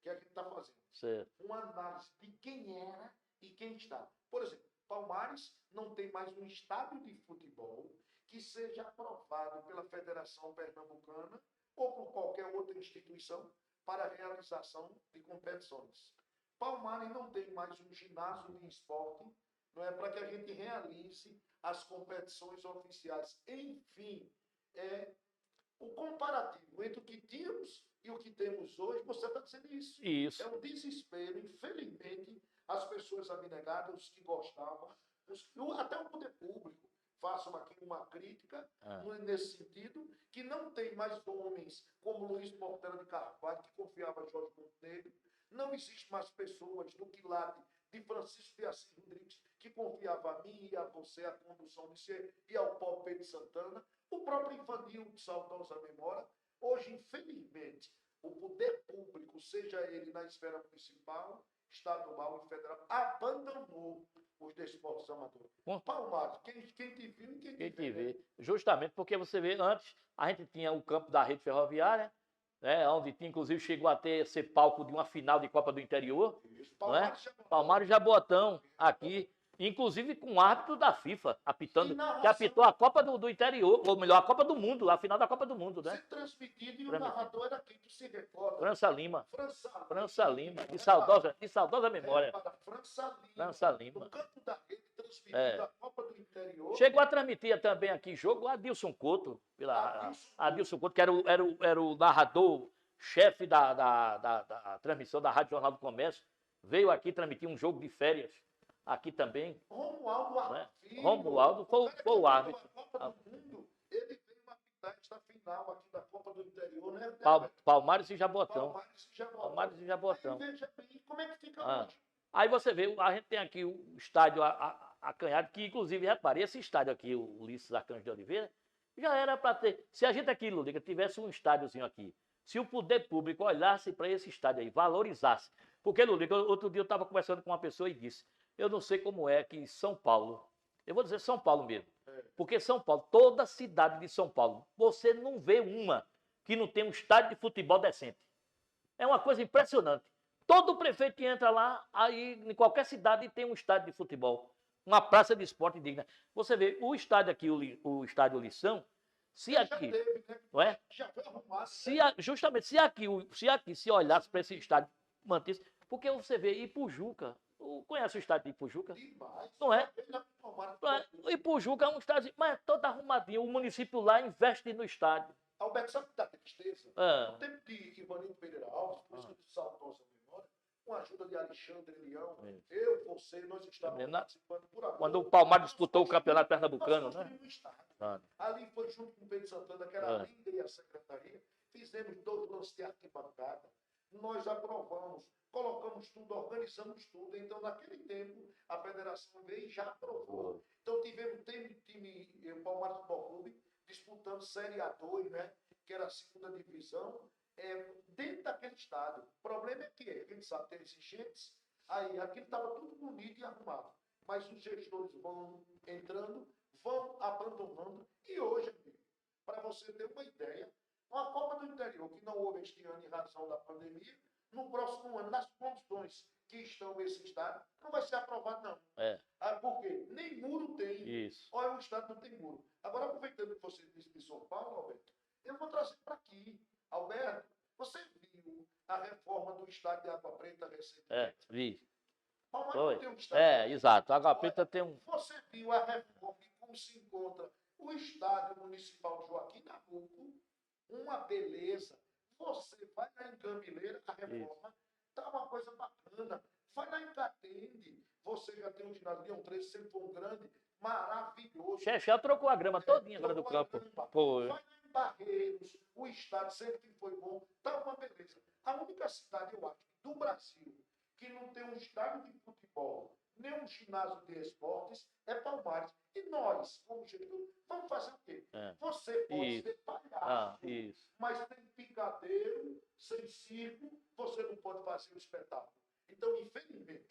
que a gente está fazendo.
Certo.
Uma análise de quem era e quem está. Por exemplo, Palmares não tem mais um estádio de futebol que seja aprovado pela Federação Pernambucana ou por qualquer outra instituição para a realização de competições. Palmares não tem mais um ginásio de esporte, não é, para que a gente realize as competições oficiais. Enfim, o comparativo entre o que tínhamos e o que temos hoje, você está dizendo isso.
Isso.
É um desespero. Infelizmente, as pessoas abnegadas, os que gostavam, até o poder público, façam aqui uma crítica nesse sentido, que não tem mais homens como Luiz Portela de Carvalho, que confiava em Jorge Montenegro. Não existe mais pessoas no quilate de Francisco de Assis Rodrigues, que confiava a mim e a você a condução de ser, e ao Paulo Pedro Santana. O próprio Infantil, de saudosa memória. Hoje, infelizmente, o poder público, seja ele na esfera municipal, estadual e federal, abandonou os desportos amadores. Palmares, quem te viu e quem te vê.
Justamente porque você vê, antes a gente tinha o campo da rede ferroviária, né, onde inclusive chegou a ser palco de uma final de Copa do Interior. Palmares e Jaboatão, aqui. Inclusive com o árbitro da FIFA, apitando, que apitou a Copa do Interior, ou melhor, a Copa do Mundo, a final da Copa do Mundo, né?
Ser transmitido e o narrador era quem tu se recorda.
França Lima, de saudosa memória. França Lima.
No campo da rede, transmitindo a Copa do Interior.
Chegou a transmitir também aqui jogo o Adilson Couto, Adilson Couto, que era o narrador, chefe da transmissão da Rádio Jornal do Comércio, veio aqui transmitir um jogo de férias. Aqui também. Romualdo foi o árbitro.
Copa do Mundo, ele veio apitar esta final aqui da Copa do Interior, né?
Palmares e Jaboatão.
Aí veja bem, como é que fica hoje?
Aí você vê, a gente tem aqui o estádio acanhado, que inclusive, repare, esse estádio aqui, o Ulisses Arcanjo de Oliveira, já era para ter. Se a gente aqui, Lúdica, tivesse um estádiozinho aqui, se o poder público olhasse para esse estádio aí, valorizasse. Porque, Lúdica, outro dia eu estava conversando com uma pessoa e disse, Eu não sei como é que São Paulo, eu vou dizer São Paulo mesmo, porque São Paulo, toda cidade de São Paulo, você não vê uma que não tem um estádio de futebol decente. É uma coisa impressionante. Todo prefeito que entra lá, aí em qualquer cidade tem um estádio de futebol, uma praça de esporte digna. Você vê, o estádio aqui, o estádio Lição, se
Já
aqui,
teve, né?
não é?
Já foi arrumado.
Justamente, se olhasse para esse estádio, mantesse, porque você vê Ipujuca, conhece o estádio de Ipujuca?
Demais.
Não é?
Arrumaram.
Não é? O Ipujuca é um estádio, mas é todo arrumadinho. O município lá investe no estádio.
Alberto, sabe o que dá tristeza?
Ah.
No tempo de Ivanildo Pereira Alves, por isso que eu saudosa memória, com a ajuda de Alexandre Leão, eu, você, nós estávamos participando por amor.
Quando o Palmar disputou o campeonato pernambucano, né?
Ali foi junto com o Pedro Santana, que era a líder e a secretaria, fizemos 2 lances de arquibancada, nós aprovamos, colocamos tudo, organizamos tudo. Então, naquele tempo, a federação veio e já aprovou. Então, tivemos time o Palmar Futebol Clube, disputando Série A2, né, que era a 2ª divisão, dentro daquele estádio. O problema é que a gente sabe, tem esses enchentes, aí aquilo estava tudo bonito e arrumado. Mas os gestores vão entrando, vão abandonando, e hoje, para você ter uma ideia, uma Copa do Interior, que não houve este ano em razão da pandemia, no próximo ano, nas condições que estão esse estádio, não vai ser aprovado, não. Por quê? Nem muro tem.
Isso.
Olha, o estádio não tem muro. Agora, aproveitando que você disse de São Paulo, Alberto, eu vou trazer para aqui. Alberto, você viu a reforma do estádio de Água Preta recentemente?
Vi.
Palmar não tem um estádio.
Exato. A Água Preta tem um...
Você viu a reforma e como se encontra o estádio municipal de Joaquim Nabuco, uma beleza. Você vai lá em Gambileira, a reforma, tá uma coisa bacana. Vai lá em Catende, você já tem um ginásio Leão 13, sempre foi um grande, maravilhoso.
Xexé trocou a grama todinha agora do campo.
Vai lá em Barreiros, o estádio sempre que foi bom, tá uma beleza. A única cidade, eu acho, do Brasil, que não tem um estádio de futebol, nem um ginásio de esportes, é Palmares. E nós, como gestor, vamos fazer o quê? Você pode ser palhaço, mas tem picadeiro, sem circo, você não pode fazer o espetáculo. Então, infelizmente,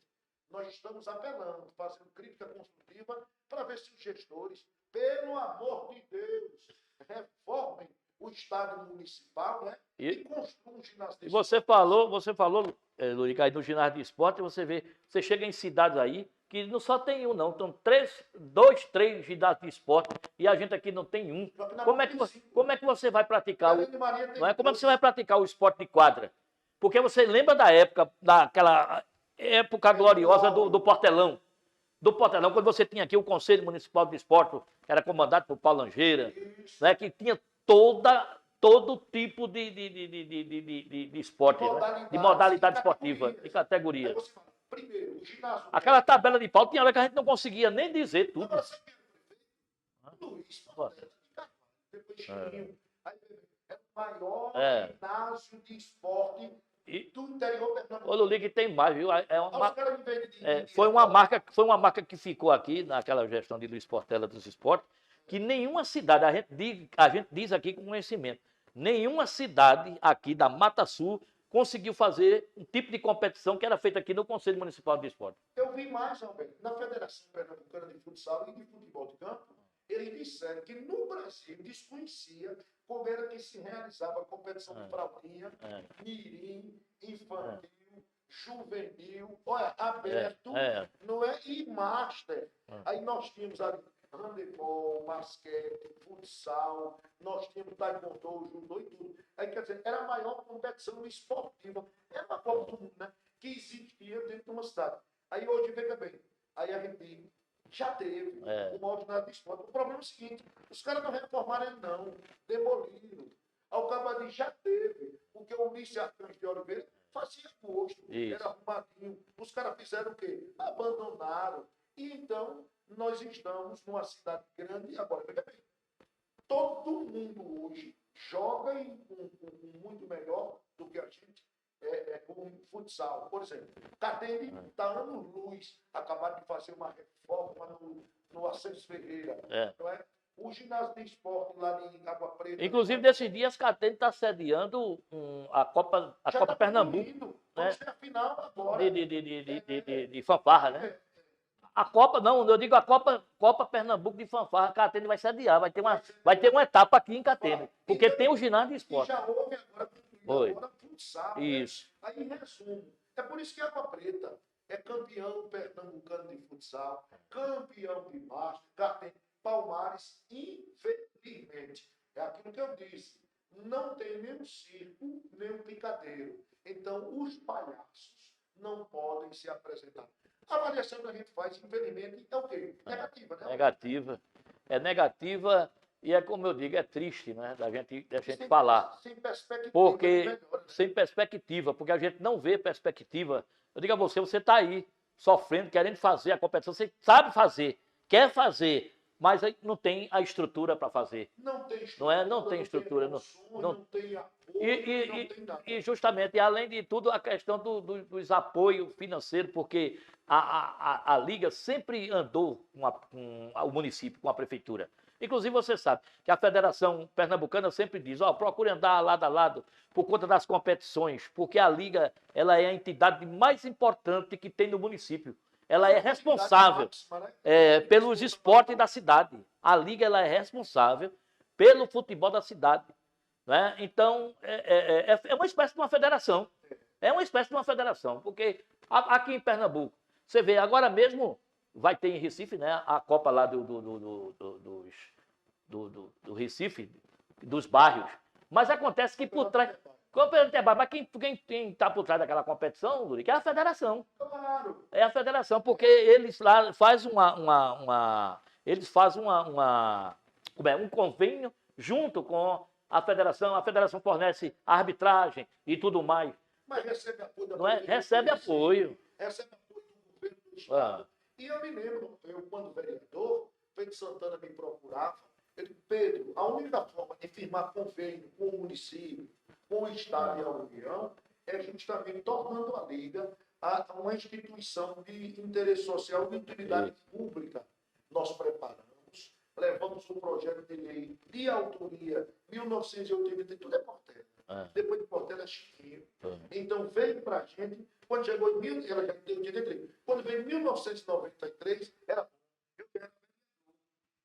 nós estamos apelando, fazendo crítica construtiva, para ver se os gestores, pelo amor de Deus, reformem o estádio municipal, né? E construam um ginásio de esporte.
Você falou, Lurica, aí no ginásio de esporte, você chega em cidades aí, que não só tem um, não. Então, 2, 3 ginásios de esporte e a gente aqui não tem um. Como é que você vai praticar não é? Como é que você vai praticar o esporte de quadra? Porque você lembra daquela época gloriosa do Portelão. Do Portelão, quando você tinha aqui o Conselho Municipal de Esporte, que era comandado por Paulo Langeira, né, que tinha todo tipo de esporte, de modalidade esportiva, de categoria.
Primeiro, o ginásio.
Aquela tabela de pau tinha hora que a gente não conseguia nem dizer tudo.
Agora, você Luiz, depois Chirinho. Aí é o maior ginásio de esporte do interior pernambucano.
O Luligue tem mais, viu? Foi uma marca que ficou aqui naquela gestão de Luiz Portela dos esportes, que nenhuma cidade, a gente diz aqui com conhecimento, nenhuma cidade aqui da Mata Sul conseguiu fazer um tipo de competição que era feita aqui no Conselho Municipal de Esporte.
Eu vi mais, Alberto, na Federação Pernambucana de Futsal e de Futebol de Campo, eles disseram que no Brasil desconhecia como era que se realizava a competição de fraldinha, mirim, infantil, juvenil, aberto, não é? E master. Aí nós tínhamos ali handebol, basquete, futsal, nós tínhamos taekwondo, judô e tudo. Aí, quer dizer, era a maior competição esportiva. Era uma Copa do Mundo, né? Que existia dentro de uma cidade. Aí hoje, veja bem, aí a gente já teve o maior ginásio de esporte. O problema é o seguinte, os caras não reformaram ele não, demoliram. Ao cabo já teve, porque o Ulisses Arcanjo de Oliveira fazia gosto, era arrumadinho. Os caras fizeram o quê? Abandonaram. E então, nós estamos numa cidade grande e agora, veja bem, todo mundo hoje joga muito melhor do que a gente com futsal. Por exemplo, Catende está anos-luz, acabaram de fazer uma reforma no Ascenso Ferreira. Não é? O ginásio de esporte lá em Água Preta.
Inclusive, desses dias, Catende está sediando a Copa Pernambuco.
Vamos ter a final agora.
De fanfarra, né? A Copa, não, eu digo a Copa Pernambuco de Fanfarra, Catene vai se adiar, vai ter uma etapa aqui em Catene, porque tem o ginásio de
E
esporte.
já houve agora,
Foi.
agora futsal.
Isso.
Né? Aí, em resumo, é por isso que a Água Preta é campeão pernambucano de futsal, campeão de Master, Catene, Palmares, infelizmente. É aquilo que eu disse. Não tem nem um circo, nem um picadeiro. Então, os palhaços não podem se apresentar. A avaliação que a gente faz, infelizmente, é o quê? Negativa, né?
Negativa. É negativa e é como eu digo, é triste, né? Da gente falar.
Sem perspectiva.
Porque,
Melhor, né?
sem perspectiva, porque a gente não vê perspectiva. Eu digo a você, você está aí, sofrendo, querendo fazer a competição, você sabe fazer, quer fazer, mas aí não tem a estrutura para fazer.
Não tem estrutura.
Não é? Não tem estrutura.
Não tem apoio, não tem nada.
E justamente, além de tudo, a questão dos apoios financeiros, porque a Liga sempre andou com o município, com a prefeitura. Inclusive, você sabe que a Federação Pernambucana sempre diz, procure andar lado a lado por conta das competições, porque a Liga ela é a entidade mais importante que tem no município. Ela é responsável pelos esportes da cidade. A Liga ela é responsável pelo futebol da cidade. Né? Então, é uma espécie de uma federação. É uma espécie de uma federação, porque aqui em Pernambuco, você vê, agora mesmo vai ter em Recife, né, a Copa lá do Recife, dos bairros. Mas acontece que por trás... Mas quem está por trás daquela competição, Lurica, é a federação.
Claro.
É a federação, porque eles lá fazem um convênio junto com a federação fornece arbitragem e tudo mais.
Mas recebe apoio da
Não é? Recebe apoio.
Recebe apoio do governo do estado. E eu me lembro, quando vereador, Pedro Santana me procurava, ele disse, Pedro, a única forma de firmar convênio com o município, com o Estado e a União, é justamente tornando a Liga uma instituição de interesse social e utilidade pública. Nós preparamos, levamos um projeto de lei de autoria 1980, tudo é Portela. Depois de Portela é Chiquinho. Então veio para a gente, quando chegou em ela já deu 83. Quando veio em 1993, era eu quero.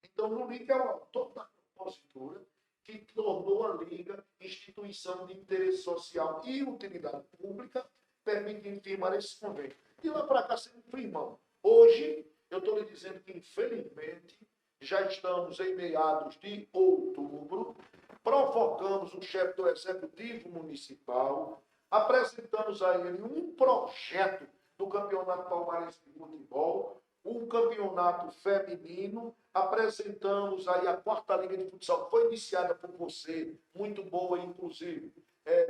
Então, no Liga é o autor da propositura que tornou a Liga instituição de interesse social e utilidade pública, permitindo firmar esse convênio. De lá para cá, sempre firmamos. Hoje, eu estou lhe dizendo que, infelizmente, já estamos em meados de outubro, provocamos o chefe do Executivo Municipal, apresentamos a ele um projeto do Campeonato Palmarense de Futebol, um campeonato feminino, apresentamos aí a 4ª Liga de Futsal, que foi iniciada por você, muito boa, inclusive,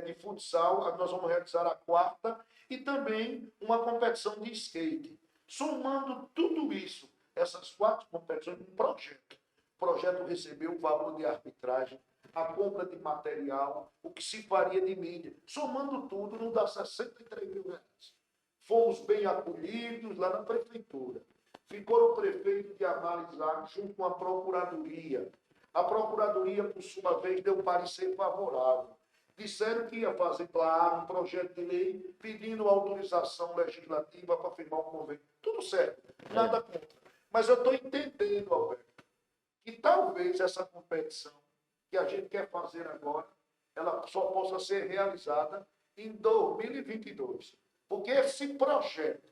de futsal, nós vamos realizar a 4ª, e também uma competição de skate. Somando tudo isso, essas 4 competições, um projeto. O projeto recebeu o valor de arbitragem, a compra de material, o que se faria de mídia. Somando tudo, não dá 63 mil reais. Fomos bem acolhidos lá na prefeitura. Ficou o prefeito de analisar junto com a procuradoria. A procuradoria, por sua vez, deu parecer favorável. Disseram que ia fazer um projeto de lei pedindo autorização legislativa para firmar um convênio. Tudo certo, nada contra. Mas eu estou entendendo, Alberto, que talvez essa competição que a gente quer fazer agora, ela só possa ser realizada em 2022. Porque esse projeto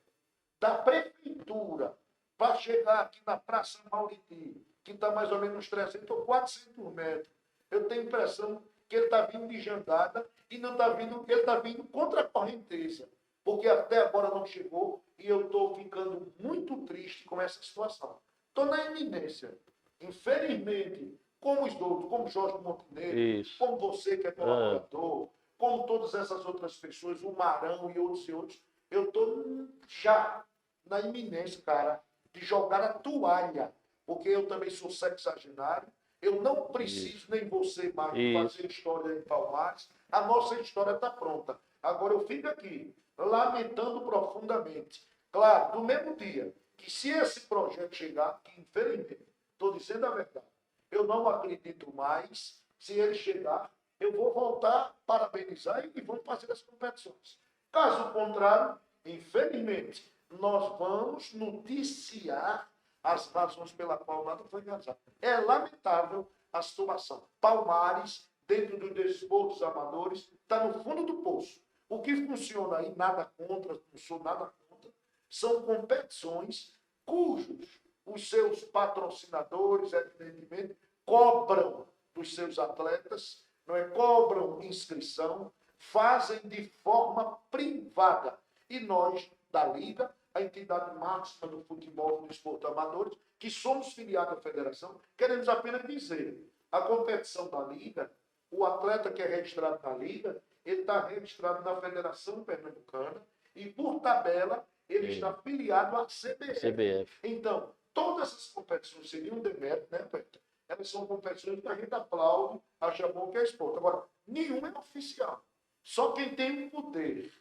da prefeitura para chegar aqui na Praça Mauriti, que está mais ou menos 300 ou 400 metros, eu tenho a impressão que ele está vindo de jangada e não está vindo, ele está vindo contra a correnteza, porque até agora não chegou e eu estou ficando muito triste com essa situação. Estou na iminência. Infelizmente, como os outros, como Jorge Montenegro, como você que é colaborador, como todas essas outras pessoas, o Marão e outros, eu estou já na iminência, cara, de jogar a toalha, porque eu também sou sexagenário, eu não preciso, nem você, Marcos, fazer história em Palmares, a nossa história está pronta. Agora eu fico aqui, lamentando profundamente. Claro, do mesmo dia, que se esse projeto chegar, que infelizmente, estou dizendo a verdade, eu não acredito mais, se ele chegar, eu vou voltar a parabenizar e vamos fazer as competições. Caso contrário, infelizmente, nós vamos noticiar as razões pela qual nada foi realizado. É lamentável a situação. Palmares, dentro dos desportos amadores, está no fundo do poço. O que funciona aí, nada contra, não sou nada contra, são competições cujos os seus patrocinadores, evidentemente, cobram dos seus atletas, não é? Cobram inscrição, fazem de forma privada. E nós, da Liga, a entidade máxima do futebol e do desporto amadores, que somos filiados à federação, queremos apenas dizer, a competição da Liga, o atleta que é registrado na Liga, ele está registrado na Federação Pernambucana e, por tabela, ele está filiado à CBF. Então, todas essas competições seriam um demérito, né, Peter? Elas são competições que a gente aplaude, acha bom que é esporte. Agora, nenhuma é oficial. Só quem tem o poder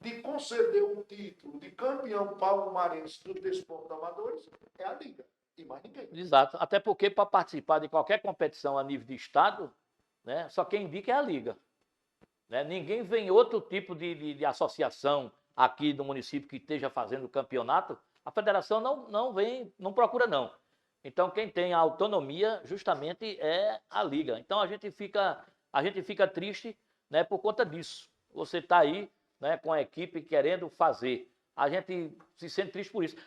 de conceder um título de campeão palmarense do desporto amadores é a Liga. E mais ninguém.
Exato. Até porque, para participar de qualquer competição a nível de estado, né, só quem indica é a Liga. Né? Ninguém vem outro tipo de associação aqui do município que esteja fazendo campeonato, a federação não vem, não procura não. Então quem tem a autonomia justamente é a Liga. Então a gente fica triste, né, por conta disso. Você está aí, né, com a equipe querendo fazer. A gente se sente triste por isso.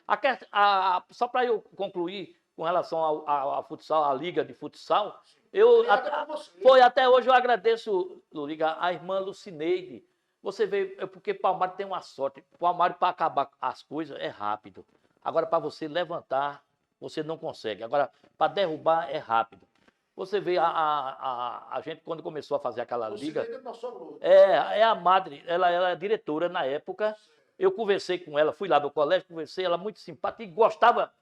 Só para eu concluir com relação ao futsal, à Liga de Futsal, até hoje eu agradeço, Luriga, a irmã Lucineide. Você vê, porque Palmares tem uma sorte. Palmares, para acabar as coisas, é rápido. Agora, para você levantar, você não consegue. Agora, para derrubar, é rápido. Você vê a gente, quando começou a fazer aquela liga... É a madre, ela é diretora na época. Eu conversei com ela, fui lá no colégio, conversei, ela muito simpática e gosta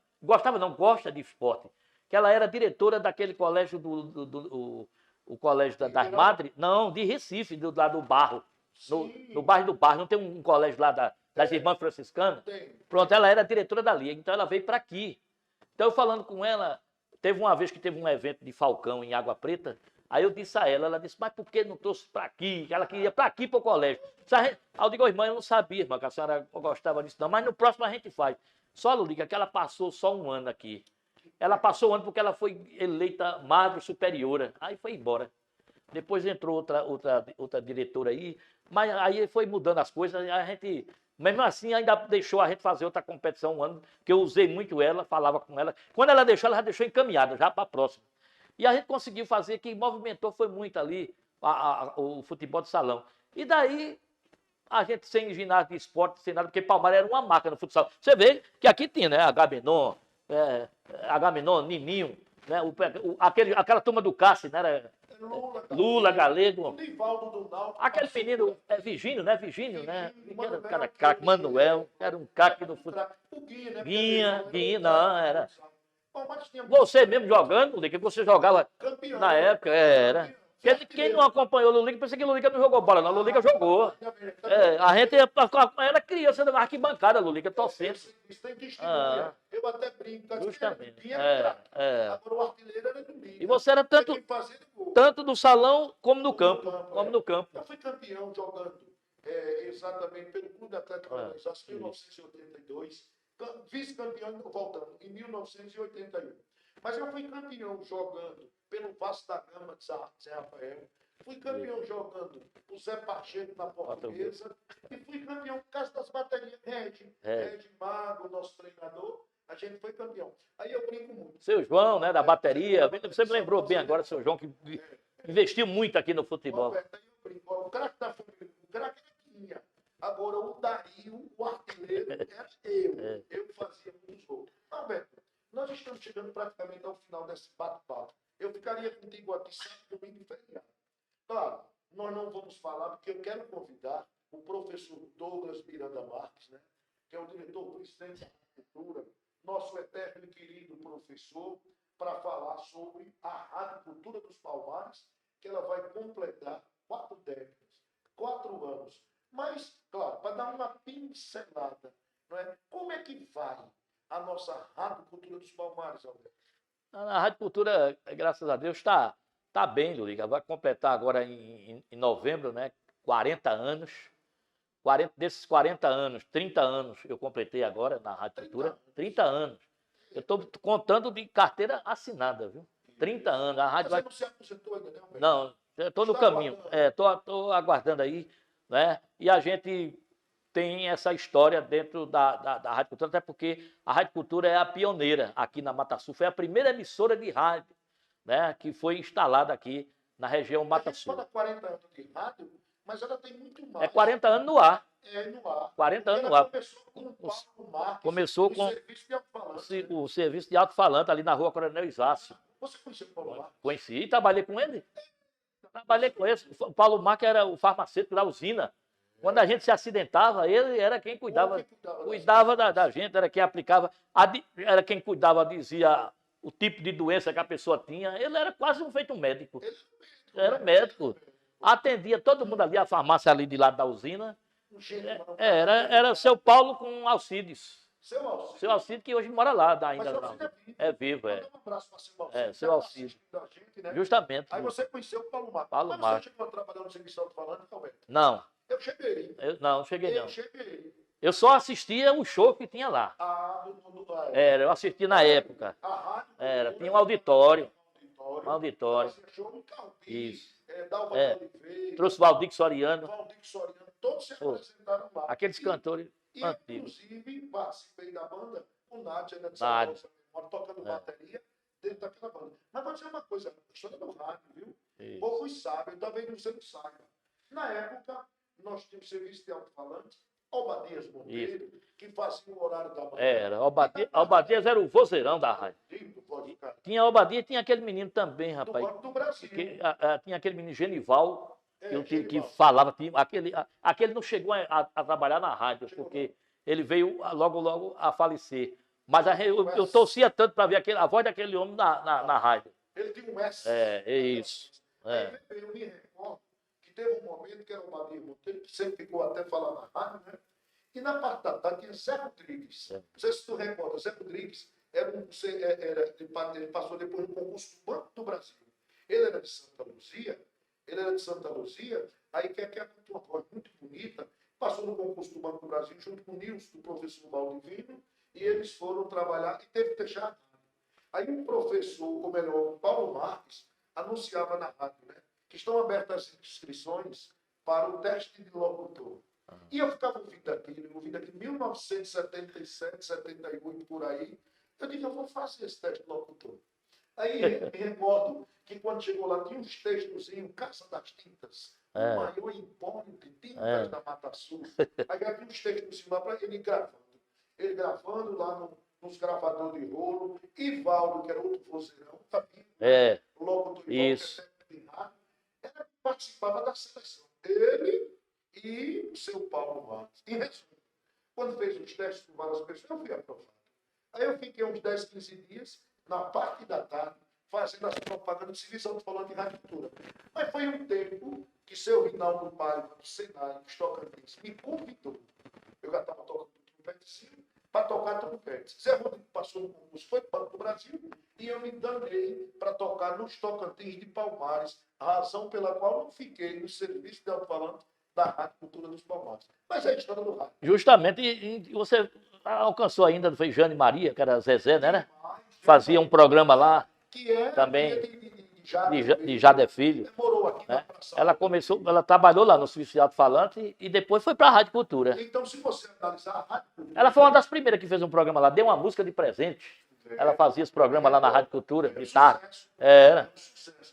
de esporte. Que ela era diretora daquele colégio o colégio das madres, não, de Recife, lá do Barro. No bairro do Barro, não tem um colégio lá das Irmãs Franciscanas? Pronto, ela era diretora dali, então ela veio para aqui. Então, eu falando com ela, teve uma vez que teve um evento de Falcão em Água Preta, aí eu disse a ela, ela disse, mas por que não trouxe para aqui? Ela queria para aqui, para o colégio. Aí eu digo, irmã, eu não sabia, irmã, que a senhora gostava disso não, mas no próximo a gente faz. Só, Luliga, que ela passou só um ano aqui. Ela passou um ano porque ela foi eleita madre superiora, aí foi embora. Depois entrou outra diretora aí, mas aí foi mudando as coisas, a gente, mesmo assim, ainda deixou a gente fazer outra competição um ano, que eu usei muito ela, falava com ela. Quando ela já deixou encaminhada, já para a próxima. E a gente conseguiu fazer, que movimentou foi muito ali o futebol de salão. E daí, a gente sem ginásio de esporte, sem nada, porque Palmares era uma marca no futsal. Você vê que aqui tinha, né, Agamenon, Nininho, né, aquela turma do Cássio, né, era Lula, Galego. Aquele menino é Virgínio, né? Virgínio, né? Cada craque, Manuel, era um craque no futebol. Guinha, não, era. Você mesmo jogando, que você jogava na época, era. Quem não acompanhou o Luliga, pensa que o Luliga não jogou bola, não. O Luliga jogou. A gente era criança da arquibancada, Luliga, torcendo.
Isso tem testemunha. Eu até brinco.
Justamente.
Agora o artilheiro era do Luliga.
E você era tanto no salão como no campo.
Eu fui campeão jogando exatamente pelo Clube Atlético Paranaense em 1982. Vice-campeão, voltando, em 1981. Mas eu fui campeão jogando pelo Vasco da Gama de Zé Rafael. Fui campeão jogando o Zé Pacheco na Portuguesa. E fui campeão por causa das baterias Regi Mago, nosso treinador. A gente foi campeão. Aí eu brinco muito.
Seu João, né, da bateria. Você me lembrou bem agora, seu João, que investiu muito aqui no futebol.
Roberto, aí eu brinco. O craque da família, o craque era Quinha. Agora o Dario, o artilheiro, era eu. Eu fazia muitos gols. Roberto, nós estamos chegando praticamente ao final desse bate-papo. Eu ficaria contigo aqui sábado, domingo e feriado. Claro, nós não vamos falar, porque eu quero convidar o professor Douglas Miranda Marques, né, que é o diretor-presidente da Cultura, nosso eterno e querido professor, para falar sobre a Rádio Cultura dos Palmares, que ela vai completar 4 décadas, 4 anos. Mas, claro, para dar uma pincelada, não é? Como é que vai a nossa Rádio Cultura dos Palmares, Alberto?
A Rádio Cultura, graças a Deus, está bem, Luriga. Vai completar agora em novembro, né, 40 anos. desses 40 anos, 30 anos eu completei agora na Rádio Cultura, 30 anos. Eu estou contando de carteira assinada, viu? 30 anos. A rádio
Mas você não se aposentou ainda, né, Roberto?
Não, eu estou no
Está
caminho.
aguardando.
Estou aguardando aí, né? E a gente tem essa história dentro da Rádio Cultura, até porque a Rádio Cultura é a pioneira aqui na Mata Sul, foi a primeira emissora de rádio, né, que foi instalada aqui na região Mata
A gente
Sul.
fala 40 anos de rádio, mas ela tem muito mais.
É 40 anos no ar.
É, no ar.
40 anos no
Ela
ar.
começou com o Paulo Marques,
Começou
no
com
serviço de alto-falante, né?
o serviço de alto-falante ali na rua Coronel Isácio.
Você conheceu o Paulo Marques?
Conheci e trabalhei com ele. Trabalhei com ele. O Paulo Marques era o farmacêutico da usina. Quando a gente se acidentava, ele era quem cuidava da gente, era quem aplicava, era quem cuidava, dizia o tipo de doença que a pessoa tinha. Ele era quase feito um médico. Era um médico. Atendia todo mundo ali, a farmácia ali de lado da usina. Era seu Paulo com Alcides. Seu Alcides que hoje mora lá ainda. É vivo, é.
Um abraço para seu Alcides.
Seu Alcides.
Né?
Justamente.
Aí você conheceu o Paulo Marques.
Mas
você chegou a trabalhar no serviço de alto-falante, Roberto?
Não.
Eu cheguei.
Não cheguei não.
Eu cheguei.
Eu só assistia o show que tinha lá. Eu assistia na época. Tinha um auditório. Um auditório. Isso. Trouxe o Valdir Soriano.
Todos se apresentaram lá.
Aqueles cantores
antigos. Inclusive, participei da banda com Nádia, né, de São Paulo, tocando bateria dentro daquela banda. Mas vou dizer uma coisa, história do rádio, viu? Poucos sabem, talvez você não saiba. Na época, nós tínhamos serviço de alto-falante, Obadias Monteiro, que fazia o horário da manhã.
Obadias era o vozeirão da rádio. Tinha Obadias e tinha aquele menino também, rapaz.
Do Banco do Brasil.
Tinha aquele menino Genival, que falava. Aquele não chegou a trabalhar na rádio, porque ele veio logo a falecer. Mas eu torcia tanto para ver a voz daquele homem na rádio.
Ele tinha um S.
Isso.
Eu me recordo que teve um momento que era o Obadias Monteiro, que sempre ficou até falar na rádio, né? E na parte da tarde tinha Zé Rodrigues. Não sei se tu recorda, Zé Rodrigues ele passou depois no concurso do Banco do Brasil. Ele era de Santa Luzia, aí que é uma voz muito bonita, passou no concurso do Banco do Brasil junto com o Nilson, do professor Valdivino, e eles foram trabalhar e teve que deixar a rádio. Aí um professor, ou melhor, o Paulo Marques, anunciava na rádio, né, que estão abertas as inscrições para o teste de locutor. E eu ficava ouvindo aquilo em 1977, 78, por aí. Eu digo, eu vou fazer esse teste de locutor. Aí me recordo que quando chegou lá, tinha uns textozinhos, Casa das Tintas, o maior empório de tintas da Mata Sul. Aí havia uns textozinhos lá para ele gravando. Ele gravando lá nos gravadores de rolo. Ivaldo, que era outro vozeirão, também. Locutor Ivaldo, que é técnico de rádio. Ele participava da seleção. Ele e o seu Paulo Marques. Em resumo, quando fez os testes com várias pessoas, eu fui aprovado. Aí eu fiquei uns 10, 15 dias, na parte da tarde, fazendo as propagandas de serviço alto-falante de Rádio Cultura. Mas foi um tempo que seu Rinaldo Paiva, do Senai, dos Tocantins, me convidou. Eu já estava tocando trompetezinho, para tocar trompete. Zé Rodrigo passou no concurso, foi para o Banco do Brasil, e eu me danei para tocar nos Tocantins de Palmares, a razão pela qual não fiquei no serviço de alto-falante da Rádio Cultura dos Palmares. Mas é a história do rádio.
Justamente, e você alcançou ainda, foi Jane Maria, que era Zezé, né? Fazia um programa lá,
que é
também,
de
Jade Filho.
Morou aqui
né? Ela trabalhou lá no serviço de alto-falante e depois foi para a Rádio Cultura.
Então, se você analisar a Rádio Cultura...
Ela foi uma das primeiras que fez um programa lá, deu uma música de presente. Ela fazia esse programa lá na Rádio Cultura, de tarde. Era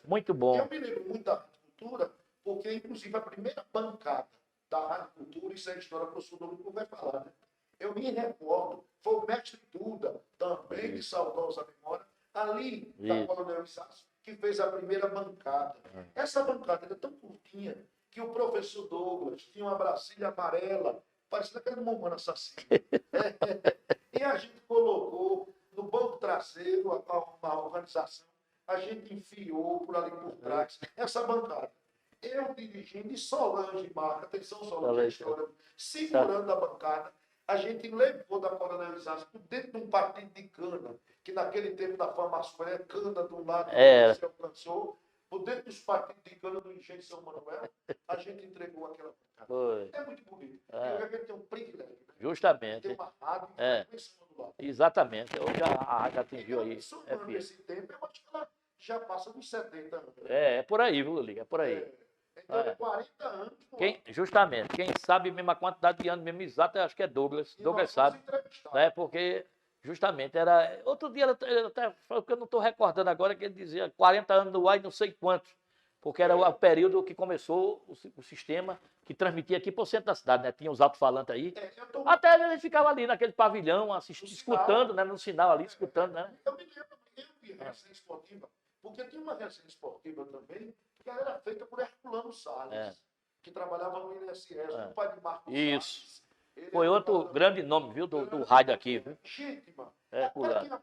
muito bom.
Eu me lembro muito da Rádio Cultura, porque, inclusive, a primeira bancada da Rádio Cultura, isso é a história que o professor Domingos vai falar, né? Eu me recordo, foi o mestre Duda, também de saudosa memória, ali da Coronel Isácio, que fez a primeira bancada. Essa bancada era tão curtinha que o professor Douglas tinha uma Brasília amarela, parecendo aquela Momana Assassina. E a gente colocou no banco traseiro, a organização, a gente enfiou por ali por trás essa bancada. Eu dirigindo e Solange Marca, atenção Solange, segurando a bancada, a gente levou da Coronel Isácio dentro de um partido de cana, que naquele tempo da farmácia era cana de um lado, que você alcançou, por dentro dos partidos de cana do engenho de São Manuel, a gente entregou aquela bancada.
Foi.
É muito bonito.
É.
E a gente tem um privilégio, né?
Justamente.
Tem uma rádio
É.
do lado.
Exatamente. Hoje a rádio atingiu aí.
Somando esse tempo, eu acho que ela já passa dos 70 anos. Né?
É por aí, viu, Liga? É por aí.
Então, é 40 anos.
Justamente. Quem sabe mesmo a quantidade de anos mesmo exata, acho que é Douglas. Douglas sabe. Né? Porque, justamente, era... Outro dia, ele até falou que eu não estou recordando agora, que ele dizia 40 anos no ar e não sei quantos. Porque era o período que começou o sistema que transmitia aqui para o centro da cidade, né? Tinha os alto-falantes aí. Até a gente ficava ali naquele pavilhão, assistindo, escutando, né? No sinal ali, escutando, né?
Eu me lembro, eu vi resenha esportiva, porque tinha uma resenha esportiva também, que era feita por Herculano Salles, que trabalhava no INSS, o pai de Marcos
Isso.
Salles.
Foi outro grande nome, viu, do rádio aqui, viu?
Gente, mano.
Fulano.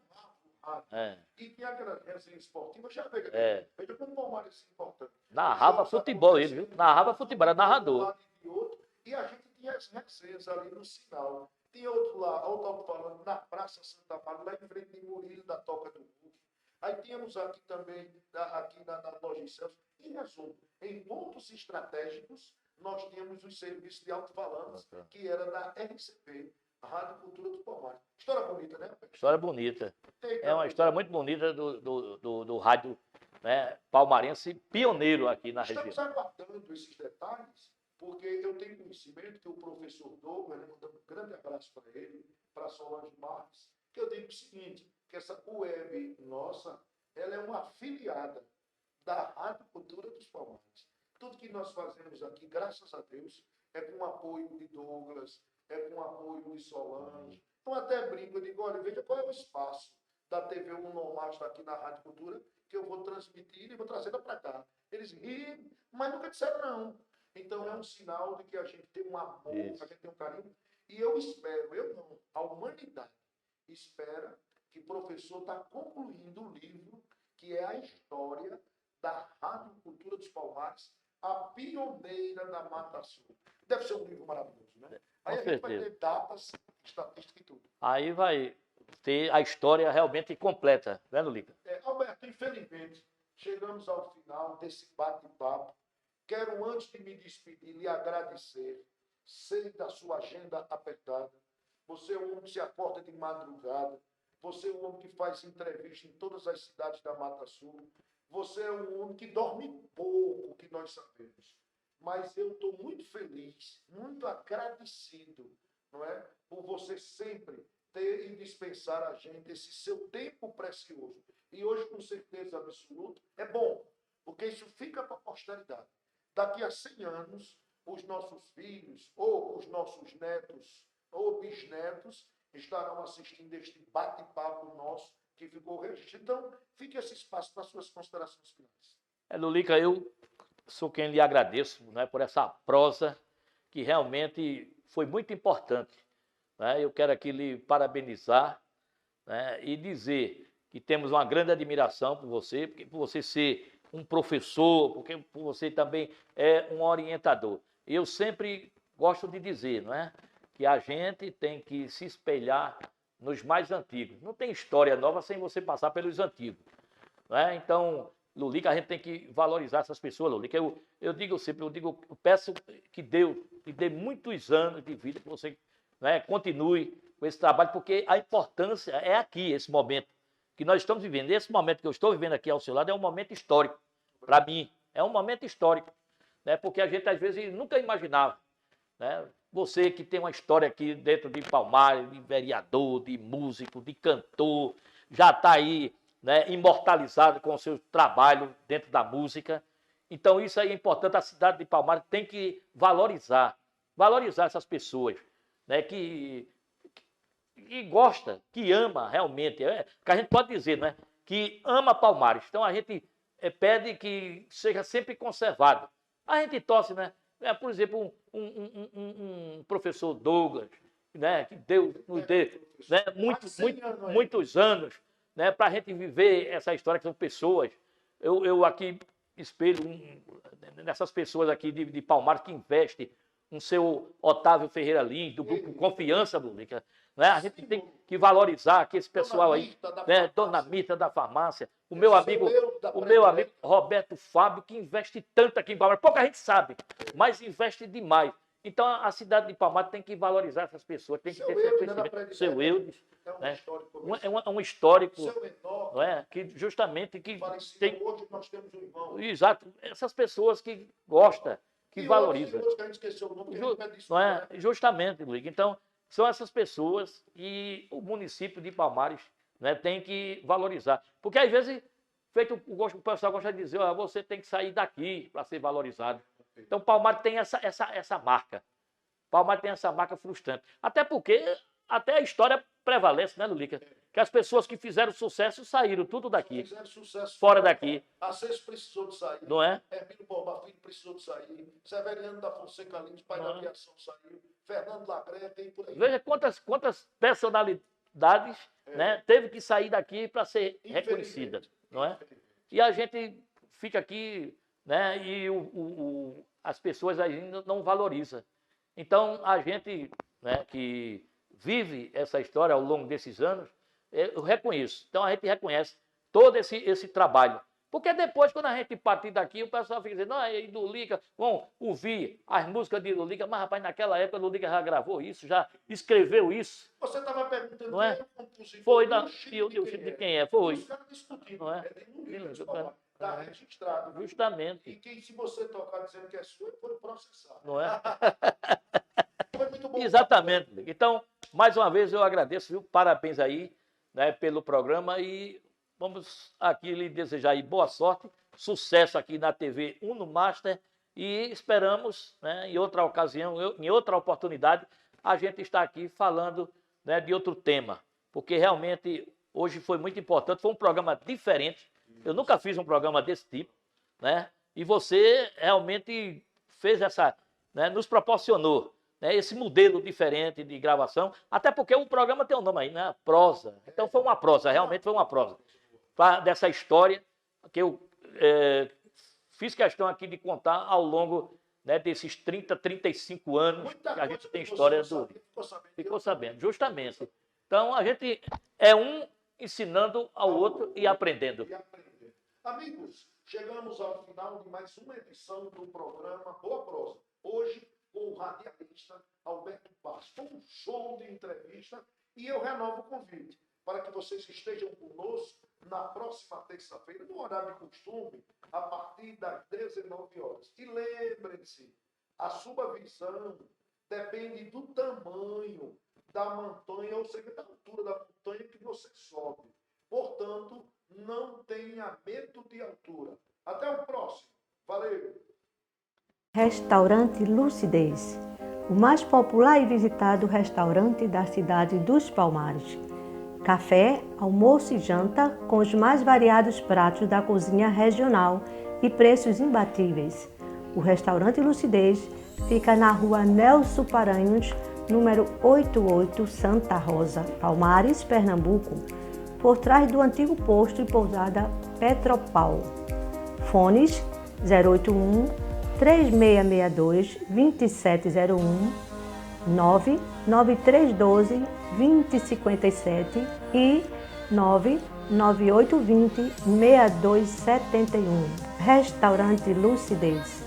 E tinha aquela resenha esportiva, já veio veja como o Palmares é importante.
Narrava futebol ele, viu? Narrava futebol, era narrador.
E a gente tinha as resenhas ali no sinal. Tinha outro lá, outro falando na Praça Santa Maria, lá em frente de Murilo, da Toca do Hulk. Aí tínhamos aqui também, aqui na Loja Celso. Em resumo, em pontos estratégicos, nós tínhamos os serviços de alto-falantes, que era da RCP, a Rádio Cultura do Palmares. História bonita, né?
História bonita. É uma história muito bonita do rádio, né, palmarense, pioneiro aqui na região.
Estamos aguardando esses detalhes, porque eu tenho conhecimento que o professor Douglas, mandando um grande abraço para ele, para Solange Marques, que eu digo o seguinte, que essa web nossa, ela é uma afiliada da Rádio Cultura dos Palmares. Tudo que nós fazemos aqui, graças a Deus, é com o apoio de Douglas, é com o apoio de Solange. Então até brinco, eu digo, olha, veja qual é o espaço da TV Unomaster aqui na Rádio Cultura, que eu vou transmitir e vou trazê-la para cá. Eles riem, mas nunca disseram não. Então é um sinal de que a gente tem um amor, a gente tem um carinho. E eu espero, eu não, a humanidade espera que o professor está concluindo o livro, que é a história da Rádio Cultura dos Palmares, a pioneira da Mata Sul. Deve ser um livro maravilhoso, né? Aí a gente vai ter datas, estatísticas e tudo.
Aí vai ter a história realmente completa, né, Lulica?
Alberto, infelizmente, chegamos ao final desse bate-papo. Quero, antes de me despedir, lhe agradecer. Sei da sua agenda apertada. Você é um homem que se acorda de madrugada. Você é um homem que faz entrevista em todas as cidades da Mata Sul. Você é um homem que dorme pouco, que nós sabemos. Mas eu estou muito feliz, muito agradecido, não é? Por você sempre ter e dispensar a gente esse seu tempo precioso. E hoje, com certeza absoluta, é bom, porque isso fica para a posteridade. Daqui a 100 anos, os nossos filhos, ou os nossos netos, ou bisnetos, estarão assistindo este bate-papo nosso, que ficou registrado. Então, fique esse espaço para as suas considerações finais.
Lulica, eu sou quem lhe agradeço, né, por essa prosa que realmente foi muito importante. Né? Eu quero aqui lhe parabenizar, né, e dizer que temos uma grande admiração por você, porque por você ser um professor, porque por você também é um orientador. Eu sempre gosto de dizer, não é, que a gente tem que se espelhar nos mais antigos. Não tem história nova sem você passar pelos antigos. Não é? Então, Lulica, a gente tem que valorizar essas pessoas, Lulica. Eu digo sempre, eu peço que Deus lhe dê muitos anos de vida, que você, né, continue com esse trabalho, porque a importância é aqui, esse momento que nós estamos vivendo. Esse momento que eu estou vivendo aqui ao seu lado é um momento histórico, para mim. É um momento histórico, né, porque a gente às vezes nunca imaginava. Né? Você que tem uma história aqui dentro de Palmares, de vereador, de músico, de cantor, já está aí, né, imortalizado com o seu trabalho dentro da música. Então isso aí é importante, a cidade de Palmares tem que valorizar essas pessoas, né, que gosta, que ama realmente, que a gente pode dizer, né, que ama Palmares. Então a gente pede que seja sempre conservado. A gente torce, né? Por exemplo, um professor Douglas, né, que nos deu, né, muitos anos, né, para a gente viver essa história, que são pessoas. Eu aqui espelho nessas pessoas aqui de Palmares que investem um seu Otávio Ferreira Lins, do grupo Confiança, Lulica, né? A gente tem que valorizar aqui esse pessoal aí, né? Dona Mita da farmácia, o meu amigo Roberto Fábio, que investe tanto aqui em Palmares. Pouca gente sabe, mas investe demais. Então a cidade de Palmares tem que valorizar essas pessoas, tem que ter esse reconhecimento. Seu Eudes, né? É um histórico, não é? Que justamente que tem.
Hoje nós temos um irmão.
Exato, essas pessoas que gostam, que valorizam.
Que a gente esqueceu o nome,
Não é? Justamente, Luiz. Então, são essas pessoas e o município de Palmares, né, tem que valorizar. Porque às vezes, o pessoal gosta de dizer, ó, você tem que sair daqui para ser valorizado. Então, Palmares tem essa marca. Palmares tem essa marca frustrante. Até porque até a história prevalece, né, Lulica? Que as pessoas que fizeram sucesso saíram tudo daqui.
Fizeram sucesso
fora daqui.
Acesso precisou de sair.
Não é?
Hermínio Borba Filho precisou de sair. Severiano da Fonseca Lins, pai da aviação, saiu. Fernando Lagré, tem por aí.
Veja quantas personalidades, né, teve que sair daqui para ser reconhecida. Não é? E a gente fica aqui, né, e as pessoas ainda não valorizam. Então, a gente, né, que vive essa história ao longo desses anos, eu reconheço. Então, a gente reconhece todo esse trabalho. Porque depois, quando a gente partir daqui, o pessoal fica dizendo, não, é Lulica, vão ouvir as músicas de Lulica, mas, rapaz, naquela época, Lulica já gravou isso, já escreveu isso.
Você estava perguntando
não é?
Quem é o compositor.
Foi, de quem é? Foi.
Os caras discutindo.
Não é?
Tem um livro de Palmares, tá registrado.
Justamente.
E quem, se você tocar dizendo que é sua, foi processado.
Não é?
Foi muito bom.
Exatamente. Então, mais uma vez, eu agradeço, viu? Parabéns aí, né, pelo programa e vamos aqui lhe desejar aí boa sorte, sucesso aqui na TV Uno Master e esperamos, né, em outra ocasião, em outra oportunidade, a gente estar aqui falando, né, de outro tema, porque realmente hoje foi muito importante, foi um programa diferente, eu nunca fiz um programa desse tipo, né, e você realmente fez né, nos proporcionou, né, esse modelo diferente de gravação, até porque o programa tem um nome aí, né, prosa, então foi uma prosa, realmente foi uma prosa. Dessa história que eu fiz questão aqui de contar ao longo, né, desses 30, 35 anos que a gente tem história do... Ficou sabendo, justamente. Então, a gente é um ensinando ao outro e aprendendo.
Amigos, chegamos ao final de mais uma edição do programa Boa Prosa. Hoje, com o radialista Alberto Passos. Foi um show de entrevista e eu renovo o convite para que vocês estejam conosco na próxima terça-feira, no horário de costume, a partir das 19 horas. E lembrem-se, a sua visão depende do tamanho da montanha, ou seja, da altura da montanha que você sobe. Portanto, não tenha medo de altura. Até o próximo. Valeu!
Restaurante Lucidez, o mais popular e visitado restaurante da cidade dos Palmares. Café, almoço e janta com os mais variados pratos da cozinha regional e preços imbatíveis. O restaurante Lucidez fica na rua Nelson Paranhos, número 88, Santa Rosa, Palmares, Pernambuco, por trás do antigo posto e pousada Petropau. Fones 081 3662 2701 99312 2057 e 99820 6271. Restaurante Lucidez.